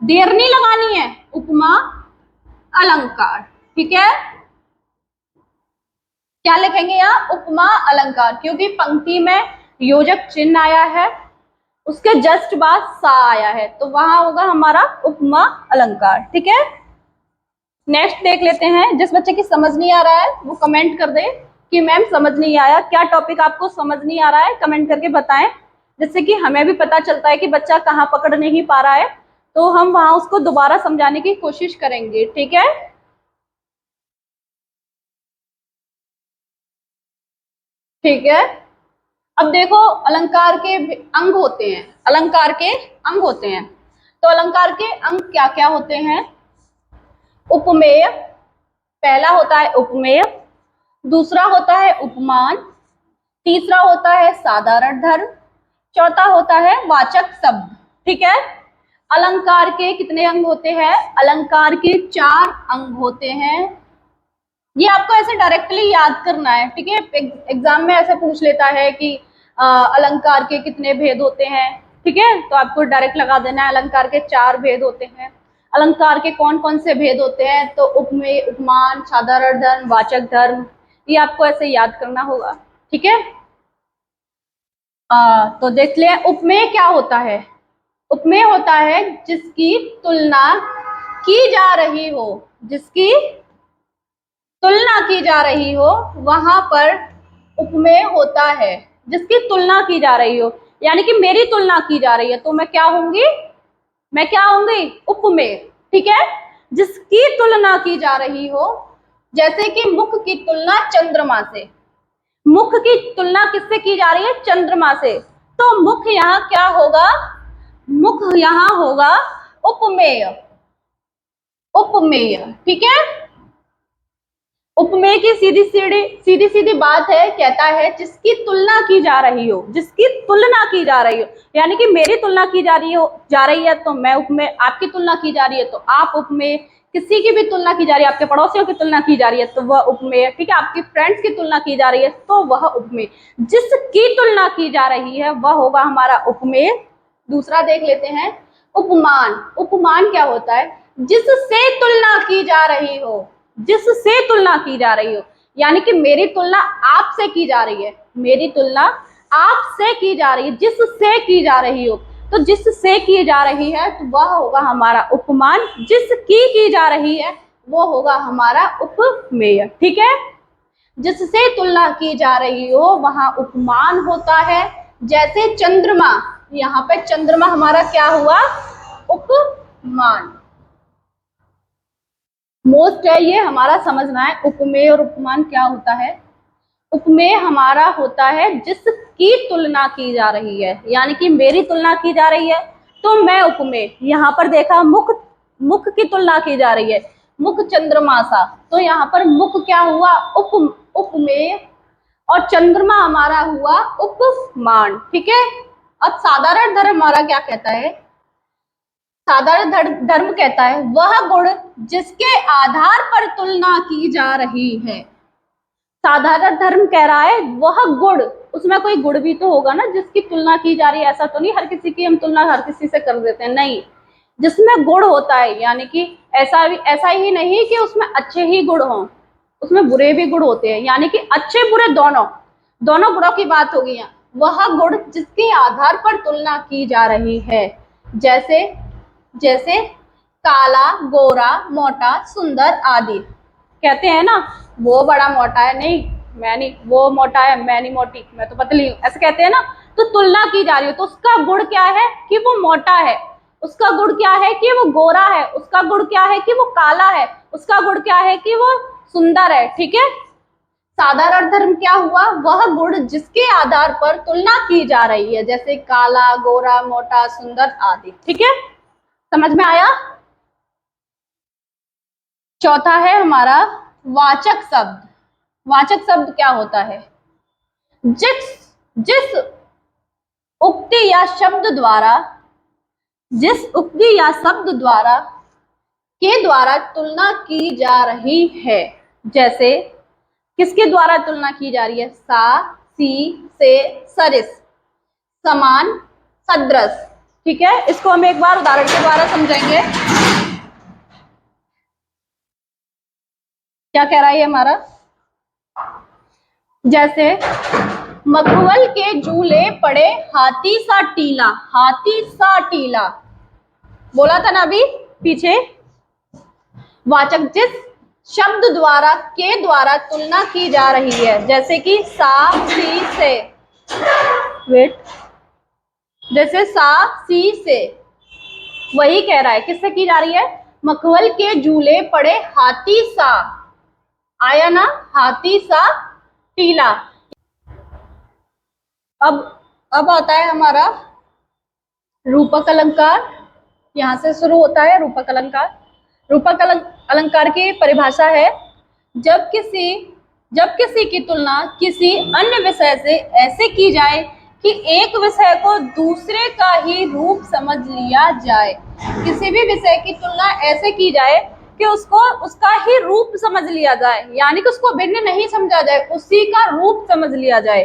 देर नहीं लगानी है, उपमा अलंकार। ठीक है, क्या लिखेंगे यहाँ? उपमा अलंकार, क्योंकि पंक्ति में योजक चिन्ह आया है, उसके जस्ट बाद सा आया है, तो वहां होगा हमारा उपमा अलंकार। ठीक है, नेक्स्ट देख लेते हैं। जिस बच्चे की समझ नहीं आ रहा है वो कमेंट कर दे कि मैम समझ नहीं आया। क्या टॉपिक आपको समझ नहीं आ रहा है कमेंट करके बताएं, जिससे कि हमें भी पता चलता है कि बच्चा कहाँ पकड़ नहीं पा रहा है, तो हम वहां उसको दोबारा समझाने की कोशिश करेंगे। ठीक है, ठीक है। अब देखो, अलंकार के अंग होते हैं, अलंकार के अंग होते हैं। तो अलंकार के अंग क्या क्या होते हैं? उपमेय, पहला होता है उपमेय, दूसरा होता है उपमान, तीसरा होता है साधारण धर्म, चौथा होता है वाचक शब्द। ठीक है, अलंकार के कितने अंग होते हैं? अलंकार के 4 अंग होते हैं। ये आपको ऐसे डायरेक्टली याद करना है। ठीक है, एग्जाम में ऐसे पूछ लेता है कि अलंकार के कितने भेद होते हैं। ठीक है, तो आपको डायरेक्ट लगा देना है अलंकार के 4 भेद होते हैं। अलंकार के कौन कौन से भेद होते हैं? तो उपमेय, उपमान, साधारण धर्म, वाचक धर्म, ये आपको ऐसे याद करना होगा। ठीक है, तो देख ले, उपमेय क्या होता है? उपमेय होता है जिसकी तुलना की जा रही हो, जिसकी तुलना की जा रही हो वहां पर उपमेय होता है। जिसकी तुलना की जा रही हो, यानी कि मेरी तुलना की जा रही है तो मैं क्या होंगी? मैं क्या होंगी? उपमेय। ठीक है, जिसकी तुलना की जा रही हो, जैसे कि मुख की तुलना चंद्रमा से, मुख की तुलना किससे की जा रही है? चंद्रमा से, तो मुख यहाँ क्या होगा? मुख यहाँ होगा उपमेय, उपमेय। ठीक है, उपमेय की सीधी सीधी बात है, कहता है जिसकी तुलना की जा रही हो, जिसकी तुलना की जा रही हो, यानी कि मेरी तुलना की जा रही है तो मैं उपमेय, आपकी तुलना की जा रही है तो आप उपमेय, किसी की भी तुलना की जा रही है, आपके पड़ोसियों की तुलना की जा रही है तो वह उपमेय। ठीक है, आपकी फ्रेंड्स की तुलना की जा रही है तो वह उपमेय। जिसकी तुलना की जा रही है वह होगा हमारा उपमेय। दूसरा देख लेते हैं, उपमान। उपमान क्या होता है? जिससे तुलना की जा रही हो, जिससे तुलना की जा रही हो, यानी कि मेरी तुलना आपसे की जा रही है, मेरी तुलना आपसे की जा रही है, जिससे की जा रही हो, तो जिससे की जा रही है तो वह होगा हमारा उपमान, जिसकी की जा रही है वो होगा हमारा उपमेय। ठीक है, जिससे तुलना की जा रही हो वहां उपमान होता है। जैसे चंद्रमा, यहाँ पे चंद्रमा हमारा क्या हुआ, उपमान। मोस्ट है ये हमारा समझना है, उपमेय और उपमान क्या होता है। उपमेय हमारा होता है जिसकी तुलना की जा रही है, यानी कि मेरी तुलना की जा रही है तो मैं उपमेय। यहाँ पर देखा मुख, मुख की तुलना की जा रही है, मुख चंद्रमा सा, तो यहाँ पर मुख क्या हुआ, उपमेय, और चंद्रमा हमारा हुआ उपमान। ठीक है। अब साधारण धर्म हमारा क्या कहता है, साधारण धर्म कहता है वह गुण जिसके आधार पर तुलना की जा रही है। साधारण धर्म कह रहा है वह गुण, उसमें कोई गुण भी तो होगा ना जिसकी तुलना की जा रही है। ऐसा तो नहीं हर किसी की हम तुलना हर किसी से कर देते हैं, नहीं, जिसमें गुण होता है, यानी कि ऐसा ही नहीं कि उसमें अच्छे ही गुण हों, उसमें बुरे भी गुण होते हैं, यानी कि अच्छे बुरे दोनों गुणों की बात होगी यहाँ। वह गुण जिसके आधार पर तुलना की जा रही है, जैसे जैसे काला, गोरा, मोटा, सुंदर आदि। कहते हैं ना वो बड़ा मोटा है, नहीं मैं नहीं, वो मोटा है मैं नहीं मोटी, मैं तो पतली हूँ, ऐसे कहते हैं ना। तो तुलना की जा रही है, तो उसका गुण क्या है कि वो मोटा है, उसका गुण क्या है कि वो गोरा है, उसका गुण क्या है कि वो काला है, उसका गुण क्या है कि वो सुंदर है। ठीक है। साधारण धर्म क्या हुआ, वह गुण जिसके आधार पर तुलना की जा रही है, जैसे काला, गोरा, मोटा, सुंदर आदि। ठीक है, समझ में आया। चौथा है हमारा वाचक शब्द। वाचक शब्द क्या होता है, जिस उक्ति या शब्द द्वारा, जिस उक्ति या शब्द द्वारा के द्वारा तुलना की जा रही है। जैसे किसके द्वारा तुलना की जा रही है, सा, सी, से, सरिस, समान, सदृश। ठीक है, इसको हम एक बार उदाहरण के द्वारा समझेंगे। क्या कह रहा है हमारा, जैसे मखमल के झूले पड़े हाथी सा टीला, हाथी सा टीला बोला था ना अभी पीछे। वाचक जिस शब्द द्वारा के द्वारा तुलना की जा रही है, जैसे कि सा, सी, से, वेट, जैसे सा, सी, से, वही कह रहा है किससे की जा रही है, मखमल के झूले पड़े हाथी सा, आया ना, हाथी सा टीला। अब आता है हमारा रूपक अलंकार। यहां से शुरू होता है रूपक अलंकार। रूपक अलंकार की परिभाषा है, जब किसी की तुलना किसी अन्य विषय से ऐसे की जाए कि एक विषय को दूसरे का ही रूप समझ लिया जाए। किसी भी विषय की तुलना ऐसे की जाए कि उसको उसका ही रूप समझ लिया जाए, यानी कि उसको भिन्न नहीं समझा जाए, उसी का रूप समझ लिया जाए।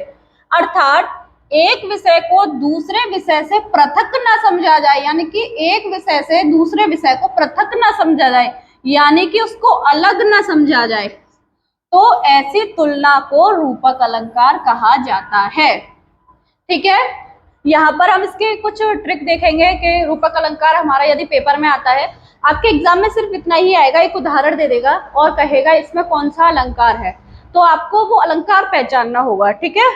अर्थात एक विषय को दूसरे विषय से पृथक न समझा जाए, यानी कि एक विषय से दूसरे विषय को पृथक न समझा जाए, यानी कि उसको अलग न समझा जाए, तो ऐसी तुलना को रूपक अलंकार कहा जाता है। ठीक है, यहाँ पर हम इसके कुछ ट्रिक देखेंगे कि रूपक अलंकार हमारा यदि पेपर में आता है, आपके एग्जाम में सिर्फ इतना ही आएगा, एक उदाहरण दे देगा और कहेगा इसमें कौन सा अलंकार है, तो आपको वो अलंकार पहचानना होगा। ठीक है,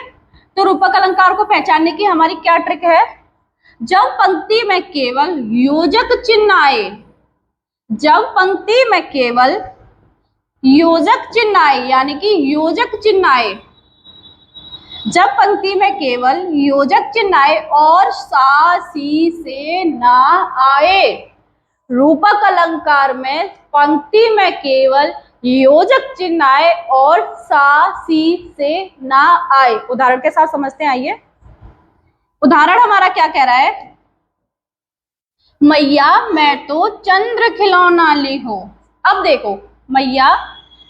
तो रूपक अलंकार को पहचानने की हमारी क्या ट्रिक है, जब पंक्ति में केवल योजक चिन्ह आए, जब पंक्ति में केवल योजक चिन्ह आए, यानी कि योजक चिन्ह आए, जब पंक्ति में केवल योजक चिन्ह आए और सा, सी, से ना आए। रूपक अलंकार में पंक्ति में केवल योजक चिन्ह आए और सा, सी, से ना आए। उदाहरण के साथ समझते हैं, आइए। उदाहरण हमारा क्या कह रहा है, मैया मैं तो चंद्र खिलौना ली हूं। अब देखो, मैया,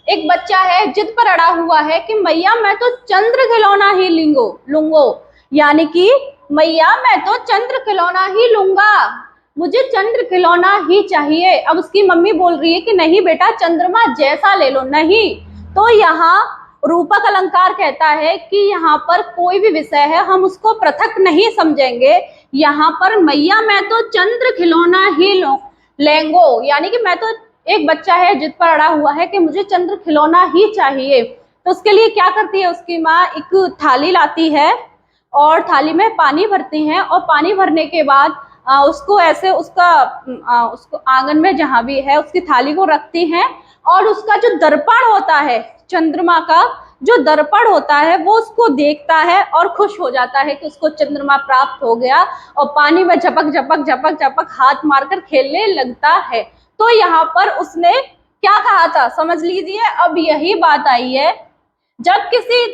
एक बच्चा है जिद पर अड़ा हुआ है कि मैया मैं तो चंद्र खिलौना ही लूंगो, यानी कि मैया मैं तो चंद्र खिलौना ही लूंगा, मुझे चंद्र खिलौना ही चाहिए। अब उसकी मम्मी बोल रही है कि नहीं बेटा चंद्रमा जैसा ले लो, नहीं। तो यहाँ रूपक अलंकार कहता है कि यहाँ पर कोई भी विषय है हम उसको पृथक नहीं समझेंगे, यहाँ पर मैया मैं तो चंद्र खिलौना ही लेंगो, यानी कि मैं तो, एक बच्चा है जिद पर अड़ा हुआ है कि मुझे चंद्र खिलौना ही चाहिए, तो उसके लिए क्या करती है उसकी माँ, एक थाली लाती है और थाली में पानी भरती हैं और पानी भरने के बाद उसको ऐसे उसको आंगन में जहां भी है उसकी थाली को रखती हैं और उसका जो दर्पण होता है, चंद्रमा का जो दर्पण होता है, वो उसको देखता है और खुश हो जाता है कि उसको चंद्रमा प्राप्त हो गया और पानी में झपक झपक झपक झपक हाथ मारकर खेलने लगता है। तो यहाँ पर उसने क्या कहा था समझ लीजिए। अब यही बात आई है, जब किसी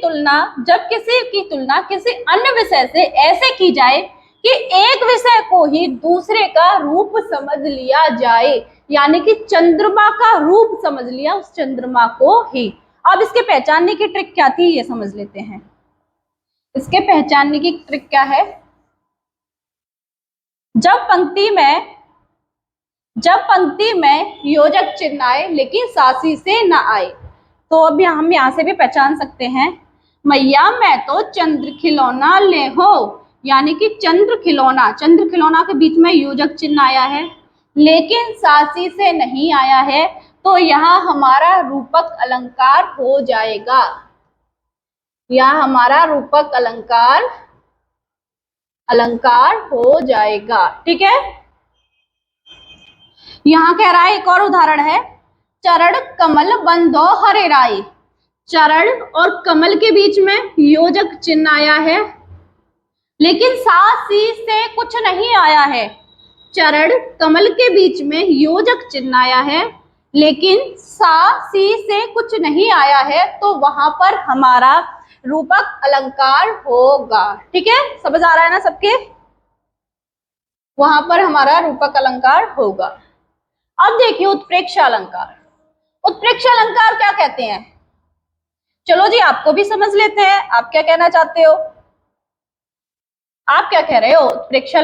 की तुलना किसी अन्य विषय से ऐसे की जाए कि एक विषय को ही दूसरे का रूप समझ लिया जाए, यानी कि चंद्रमा का रूप समझ लिया उस चंद्रमा को ही। अब इसके पहचानने की ट्रिक क्या थी ये समझ लेते हैं। इसके पहचानने की ट्रिक क्या है, जब पंक्ति में योजक चिन्ह आए लेकिन सासी से न आए, तो अब हम यहाँ से भी पहचान सकते हैं, मैया मैं तो चंद्र खिलौना ले हो, यानी कि चंद्र खिलौना के बीच में योजक चिन्ह आया है लेकिन सासी से नहीं आया है, तो यहाँ हमारा रूपक अलंकार हो जाएगा। यहाँ हमारा रूपक अलंकार हो जाएगा। ठीक है, यहाँ कह रहा है एक और उदाहरण है, चरण कमल बंधो हरे राई। चरण और कमल के बीच में योजक चिन्ह आया है लेकिन सा सी से कुछ नहीं आया है। चरण कमल के बीच में योजक चिन्ह आया है लेकिन सा सी से कुछ नहीं आया है, तो वहां पर हमारा रूपक अलंकार होगा। ठीक है, समझ आ रहा है ना सबके, वहां पर हमारा रूपक अलंकार होगा। अब देखिए उत्प्रेक्ष अलंकार। उत्प्रेक्ष अलंकार क्या कहते हैं, चलो जी आपको भी समझ लेते हैं, आप क्या कहना चाहते हो, आप क्या कह रहे हो। उत्प्रेक्ष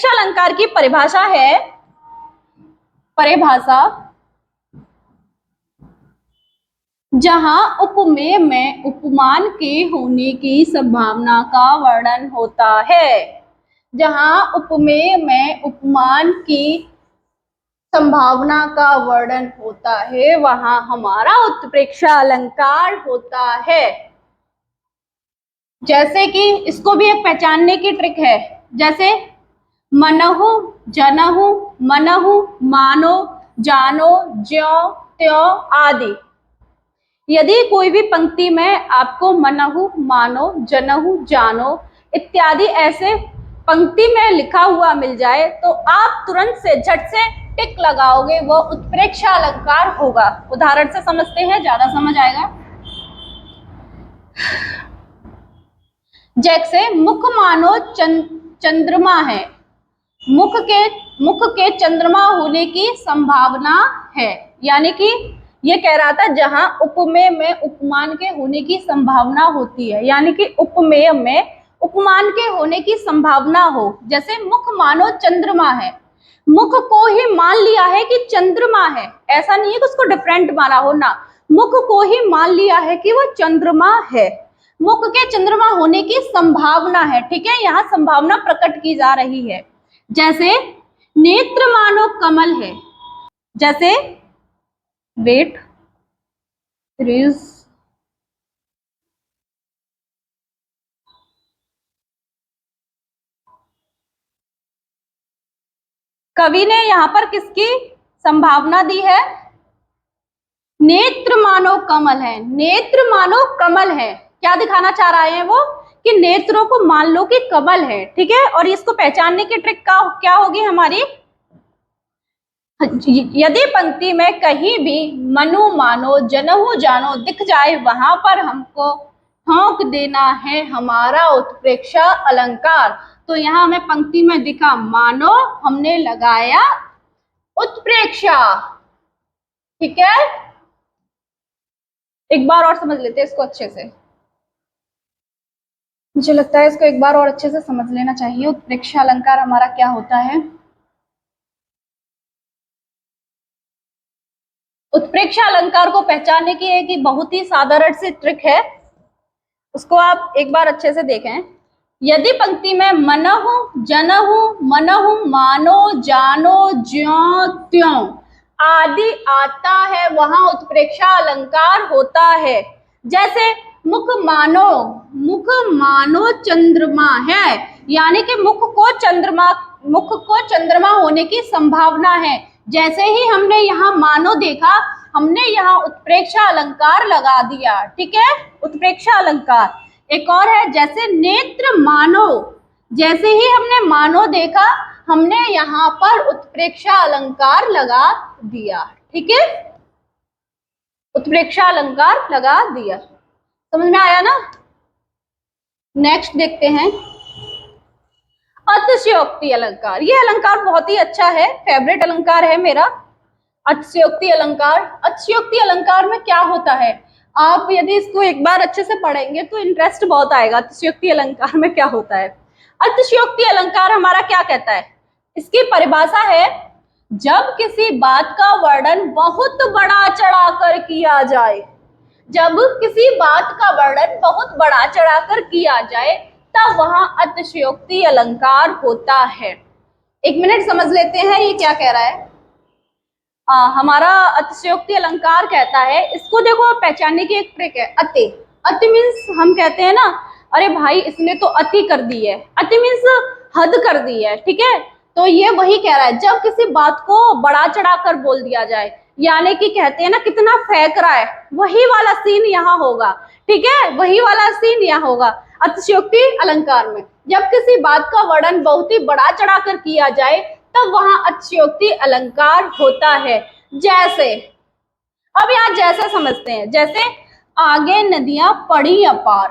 अलंकार की परिभाषा है, जहां उपमेय में उपमान के होने की संभावना का वर्णन होता है। जहां उपमेय में उपमान की संभावना का वर्णन होता है वहां हमारा उत्प्रेक्ष अलंकार होता है। जैसे कि इसको भी एक पहचानने की ट्रिक है, जैसे मनहु जनहु मनहु मानो जानो ज्यों त्यों आदि। यदि कोई भी पंक्ति में आपको मनहु मानो जनहु जानो इत्यादि ऐसे पंक्ति में लिखा हुआ मिल जाए तो आप तुरंत से झट से टिक लगाओगे, वो उत्प्रेक्ष अलंकार होगा। उदाहरण से समझते हैं, ज्यादा समझ आएगा। जैसे मुख मानो चंद्रमा है, मुख के चंद्रमा होने की संभावना है, यानी कि ये कह रहा था जहां उपमेय में उपमान के होने की संभावना होती है, यानी कि उपमेय में उपमान के होने की संभावना हो। जैसे मुख मानो चंद्रमा है, मुख को ही मान लिया है कि चंद्रमा है, ऐसा नहीं है कि उसको डिफरेंट माना हो ना, मुख को ही मान लिया है कि वो चंद्रमा है। मुख के चंद्रमा होने की संभावना है, ठीक है, यहाँ संभावना प्रकट की जा रही है। जैसे नेत्र मानो कमल है, जैसे वेट कवि ने यहाँ पर किसकी संभावना दी है, नेत्र मानो कमल है। नेत्र मानो कमल है, क्या दिखाना चाह रहा है वो कि नेत्रों को मान लो कि कमल है। ठीक है, और इसको पहचानने की ट्रिक क्या होगी हमारी, यदि पंक्ति में कहीं भी मनु मानो जनहु जानो दिख जाए वहां पर हमको ठोक देना है हमारा उत्प्रेक्ष अलंकार। तो यहाँ हमें पंक्ति में दिखा मानो, हमने लगाया उत्प्रेक्षा। ठीक है, एक बार और समझ लेते हैं इसको अच्छे से, मुझे लगता है इसको एक बार और अच्छे से समझ लेना चाहिए। उत्प्रेक्ष अलंकार हमारा क्या होता है, उत्प्रेक्ष अलंकार को पहचानने की एक बहुत ही साधारण सी ट्रिक है, उसको आप एक बार अच्छे से देखें। यदि पंक्ति में मनहु जनहु मनहु मानो जानो ज्यों त्यों आदि आता है वहां उत्प्रेक्षा अलंकार होता है। जैसे मुख मानो चंद्रमा है, यानी कि मुख को चंद्रमा होने की संभावना है। जैसे ही हमने यहाँ मानो देखा, हमने यहाँ उत्प्रेक्षा अलंकार लगा दिया। ठीक है, उत्प्रेक्षा अलंकार। एक और है, जैसे नेत्र मानो, जैसे ही हमने मानो देखा, हमने यहाँ पर उत्प्रेक्षा अलंकार लगा दिया। ठीक है, उत्प्रेक्षा अलंकार लगा दिया। समझ में आया ना? नेक्स्ट देखते हैं अतिशयोक्ति अलंकार। ये अलंकार बहुत ही अच्छा है, फेवरेट अलंकार है मेरा, अतिशयोक्ति अलंकार। अतिशयोक्ति अलंकार में क्या होता है, आप यदि इसको एक बार अच्छे से पढ़ेंगे तो इंटरेस्ट बहुत आएगा। अतिशयोक्ति अलंकार में क्या होता है? अतिशयोक्ति अलंकार हमारा क्या कहता है? इसकी परिभाषा है, जब किसी बात का वर्णन बहुत बढ़ा चढ़ाकर किया जाए, जब किसी बात का वर्णन बहुत बढ़ा चढ़ाकर किया जाए, तब वहां अतिशयोक्ति अलंकार होता है। एक मिनट समझ लेते हैं ये क्या कह रहा है। हमारा अतिशयोक्ति अलंकार कहता है, इसको देखो पहचानने की एक ट्रिक है। अति, अति मीन्स हम कहते हैं ना, अरे भाई इसने तो अति कर दी है, अति मीन्स हद कर दी है। ठीक है, तो ये वही कह रहा है, जब किसी बात को बढ़ा चढ़ाकर बोल दिया जाए, यानी कि कहते हैं ना कितना फेंक रहा है, वही वाला सीन यहाँ होगा। ठीक है, वही वाला सीन यहाँ होगा अतिशयोक्ति अलंकार में। जब किसी बात का वर्णन बहुत ही बढ़ा चढ़ाकर किया जाए, तब वहां अतिशयोक्ति अलंकार होता है। जैसे, अब यहाँ जैसे समझते हैं, जैसे आगे नदियां पड़ी अपार,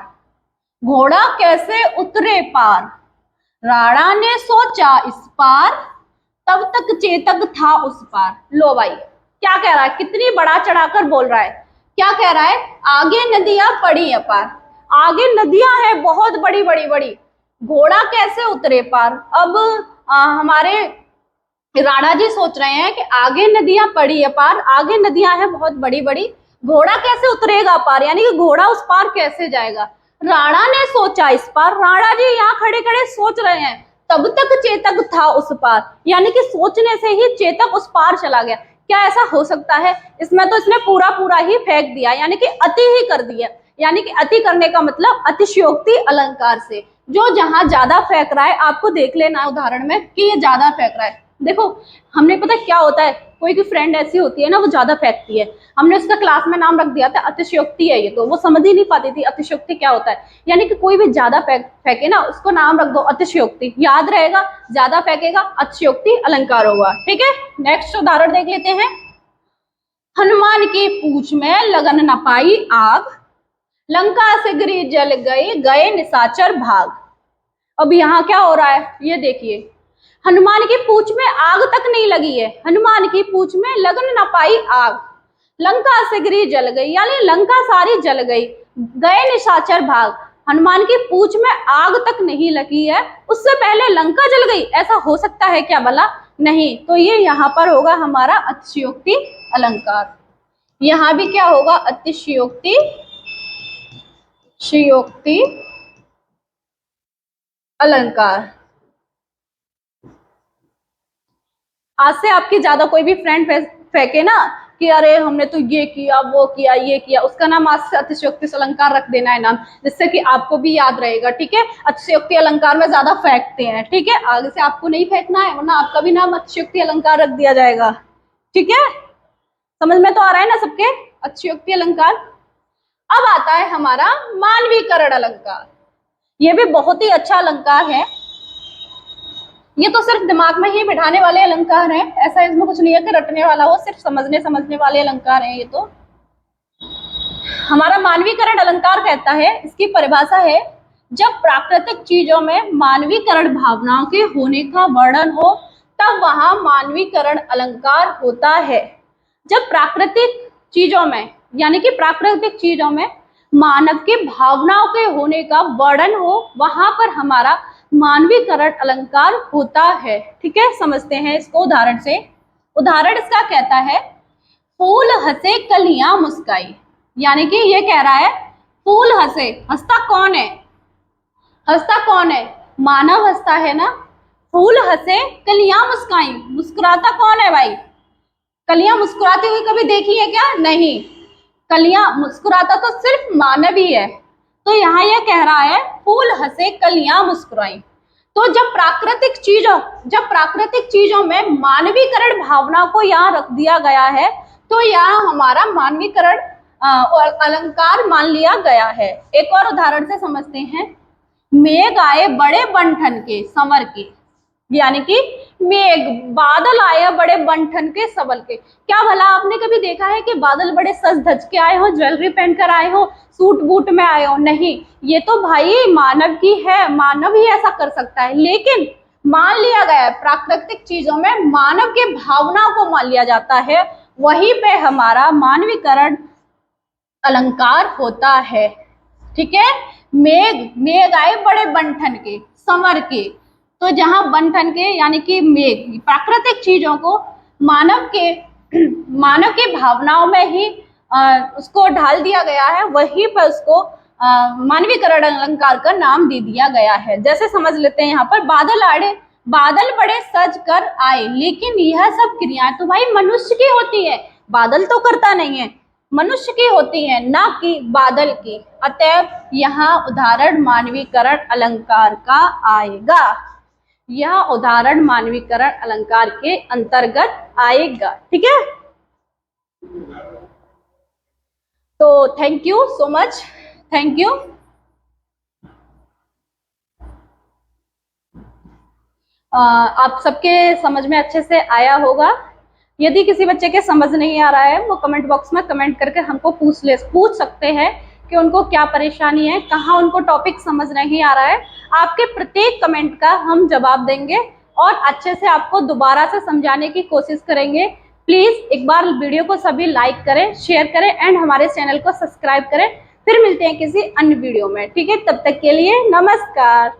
घोड़ा कैसे उतरे पार, राणा ने सोचा इस पार, तब तक चेतक था उस पार। लो भाई, क्या कह रहा है, कितनी बढ़ा चढ़ाकर बोल रहा है। क्या कह रहा है, आगे नदियां पड़ी अपार, आगे नदियां हैं बहुत बड़ी बड़ी बड़ी, घोड़ा कैसे उतरे पार। अब हमारे राणा जी सोच रहे हैं कि आगे नदियां पड़ी अपार, आगे नदियां हैं बहुत बड़ी बड़ी, घोड़ा कैसे उतरेगा पार, यानी कि घोड़ा उस पार कैसे जाएगा। राणा ने सोचा इस पार, राणा जी यहाँ खड़े खड़े सोच रहे हैं, तब तक चेतक था उस पार, यानी कि सोचने से ही चेतक उस पार चला गया। क्या ऐसा हो सकता है? इसमें तो इसने पूरा पूरा ही फेंक दिया, यानी कि अति ही कर दिया। यानी कि अति करने का मतलब अतिशयोक्ति अलंकार से, जो जहां ज्यादा फेंक रहा है, आपको देख लेना उदाहरण में कि ये ज्यादा फेंक रहा है। देखो, हमने पता क्या होता है, कोई की फ्रेंड ऐसी होती है ना, वो ज्यादा फेंकती है, हमने उसका क्लास में नाम रख दिया था अतिशयोक्ति है ये, तो वो समझ ही नहीं पाती थी अतिशयोक्ति क्या होता है। यानी कि कोई भी ज्यादा फेंके ना, उसको नाम रख दो अतिशयोक्ति, याद रहेगा, ज्यादा फेंकेगा अतिशयोक्ति अलंकार होगा। ठीक है, नेक्स्ट उदाहरण देख लेते हैं। हनुमान की पूंछ में लगन न पाई आग, लंका से गिरी जल गए, गए निशाचर भाग। अब यहाँ क्या हो रहा है, ये देखिए, हनुमान की पूंछ में आग तक नहीं लगी है, हनुमान की पूंछ में लगन न पाई आग, लंका से गिरी जल गई, यानी लंका सारी जल गई, गए निशाचर भाग। हनुमान की पूंछ में आग तक नहीं लगी है, उससे पहले लंका जल गई, ऐसा हो सकता है क्या भला? नहीं। तो ये यहाँ पर होगा हमारा अतिशयोक्ति अलंकार। यहाँ भी क्या होगा, अतिशयोक्ति अलंकार। आज से आपकी ज्यादा कोई भी फ्रेंड फेंके ना कि अरे हमने तो ये किया वो किया ये किया, उसका नाम आज से अतिशयोक्ति अलंकार रख देना है नाम, जिससे कि आपको भी याद रहेगा। ठीक है, अतिशयोक्ति अलंकार में ज्यादा फेंकते हैं। ठीक है, आगे से आपको नहीं फेंकना है, वरना आपका भी नाम अतिशयोक्ति अलंकार रख दिया जाएगा। ठीक है, समझ में तो आ रहा है ना सबके अतिशयोक्ति अलंकार। अब आता है हमारा मानवीकरण अलंकार। ये भी बहुत ही अच्छा अलंकार है, ये तो सिर्फ दिमाग में ही बिठाने वाले अलंकार हैं, ऐसा इसमें कुछ नहीं है कि रटने वाला हो, सिर्फ समझने वाले अलंकार हैं ये तो। हमारा मानवीकरण अलंकार कहता है, इसकी परिभाषा है, जब प्राकृतिक चीजों में मानवीकरण भावनाओं के होने का वर्णन हो, तब वहां मानवीकरण अलंकार होता है। जब प्राकृतिक चीजों में, यानी कि प्राकृतिक चीजों में मानव के भावनाओं के होने का वर्णन हो, वहां पर हमारा मानवीकरण अलंकार होता है। ठीक है, समझते हैं इसको उदाहरण से। उदाहरण इसका कहता है, फूल हंसे कलियां मुस्काई, यानी कि ये कह रहा है फूल हंसे, हंसता कौन है, हंसता कौन है, मानव हंसता है ना। फूल हंसे कलियां मुस्काई, मुस्कुराता कौन है भाई, कलियां मुस्कुराती हुई कभी देखी है क्या? नहीं, कलियां मुस्कुराता तो सिर्फ मानव ही है। तो यहाँ यह कह रहा है फूल हंसे कलियां मुस्कुराई। तो जब प्राकृतिक चीजों में मानवीकरण भावना को यहाँ रख दिया गया है, तो यहाँ हमारा मानवीकरण और अलंकार मान लिया गया है। एक और उदाहरण से समझते हैं। मेघ आए बड़े बन-ठन के संवर के, यानी कि मेघ, बादल आए बड़े बन-ठन के संवर के। क्या भला आपने कभी देखा है कि बादल बड़े सज धज के आए हो, ज्वेलरी पहन कर आए हो, सूट बूट में आए हो? नहीं, ये तो भाई मानव की है, मानव ही ऐसा कर सकता है। लेकिन मान लिया गया है प्राकृतिक चीजों में मानव के भावनाओं को मान लिया जाता है, वहीं पे हमारा मानवीकरण अलंकार होता है। ठीक है, मेघ आए बड़े बन-ठन के संवर के। तो जहां बन-ठन के यानी कि मेघ, प्राकृतिक चीजों को मानव के भावनाओं में ही उसको ढाल दिया गया है, वहीं पर उसको मानवीकरण अलंकार का नाम दे दिया गया है। जैसे समझ लेते हैं यहाँ पर, बादल बड़े सज कर आए, लेकिन यह सब क्रियाएं तो भाई मनुष्य की होती है, बादल तो करता नहीं है, मनुष्य की होती है, ना कि बादल की। अतएव यहाँ उदाहरण मानवीकरण अलंकार का आएगा, यह उदाहरण मानवीकरण अलंकार के अंतर्गत आएगा। ठीक है, तो thank you so much, thank you. आप सबके समझ में अच्छे से आया होगा। यदि किसी बच्चे के समझ नहीं आ रहा है, वो कमेंट बॉक्स में कमेंट करके हमको पूछ सकते हैं कि उनको क्या परेशानी है, कहाँ उनको टॉपिक समझ नहीं आ रहा है। आपके प्रत्येक कमेंट का हम जवाब देंगे और अच्छे से आपको दोबारा से समझाने की कोशिश करेंगे। प्लीज एक बार वीडियो को सभी लाइक करें, शेयर करें एंड हमारे चैनल को सब्सक्राइब करें। फिर मिलते हैं किसी अन्य वीडियो में। ठीक है, तब तक के लिए नमस्कार।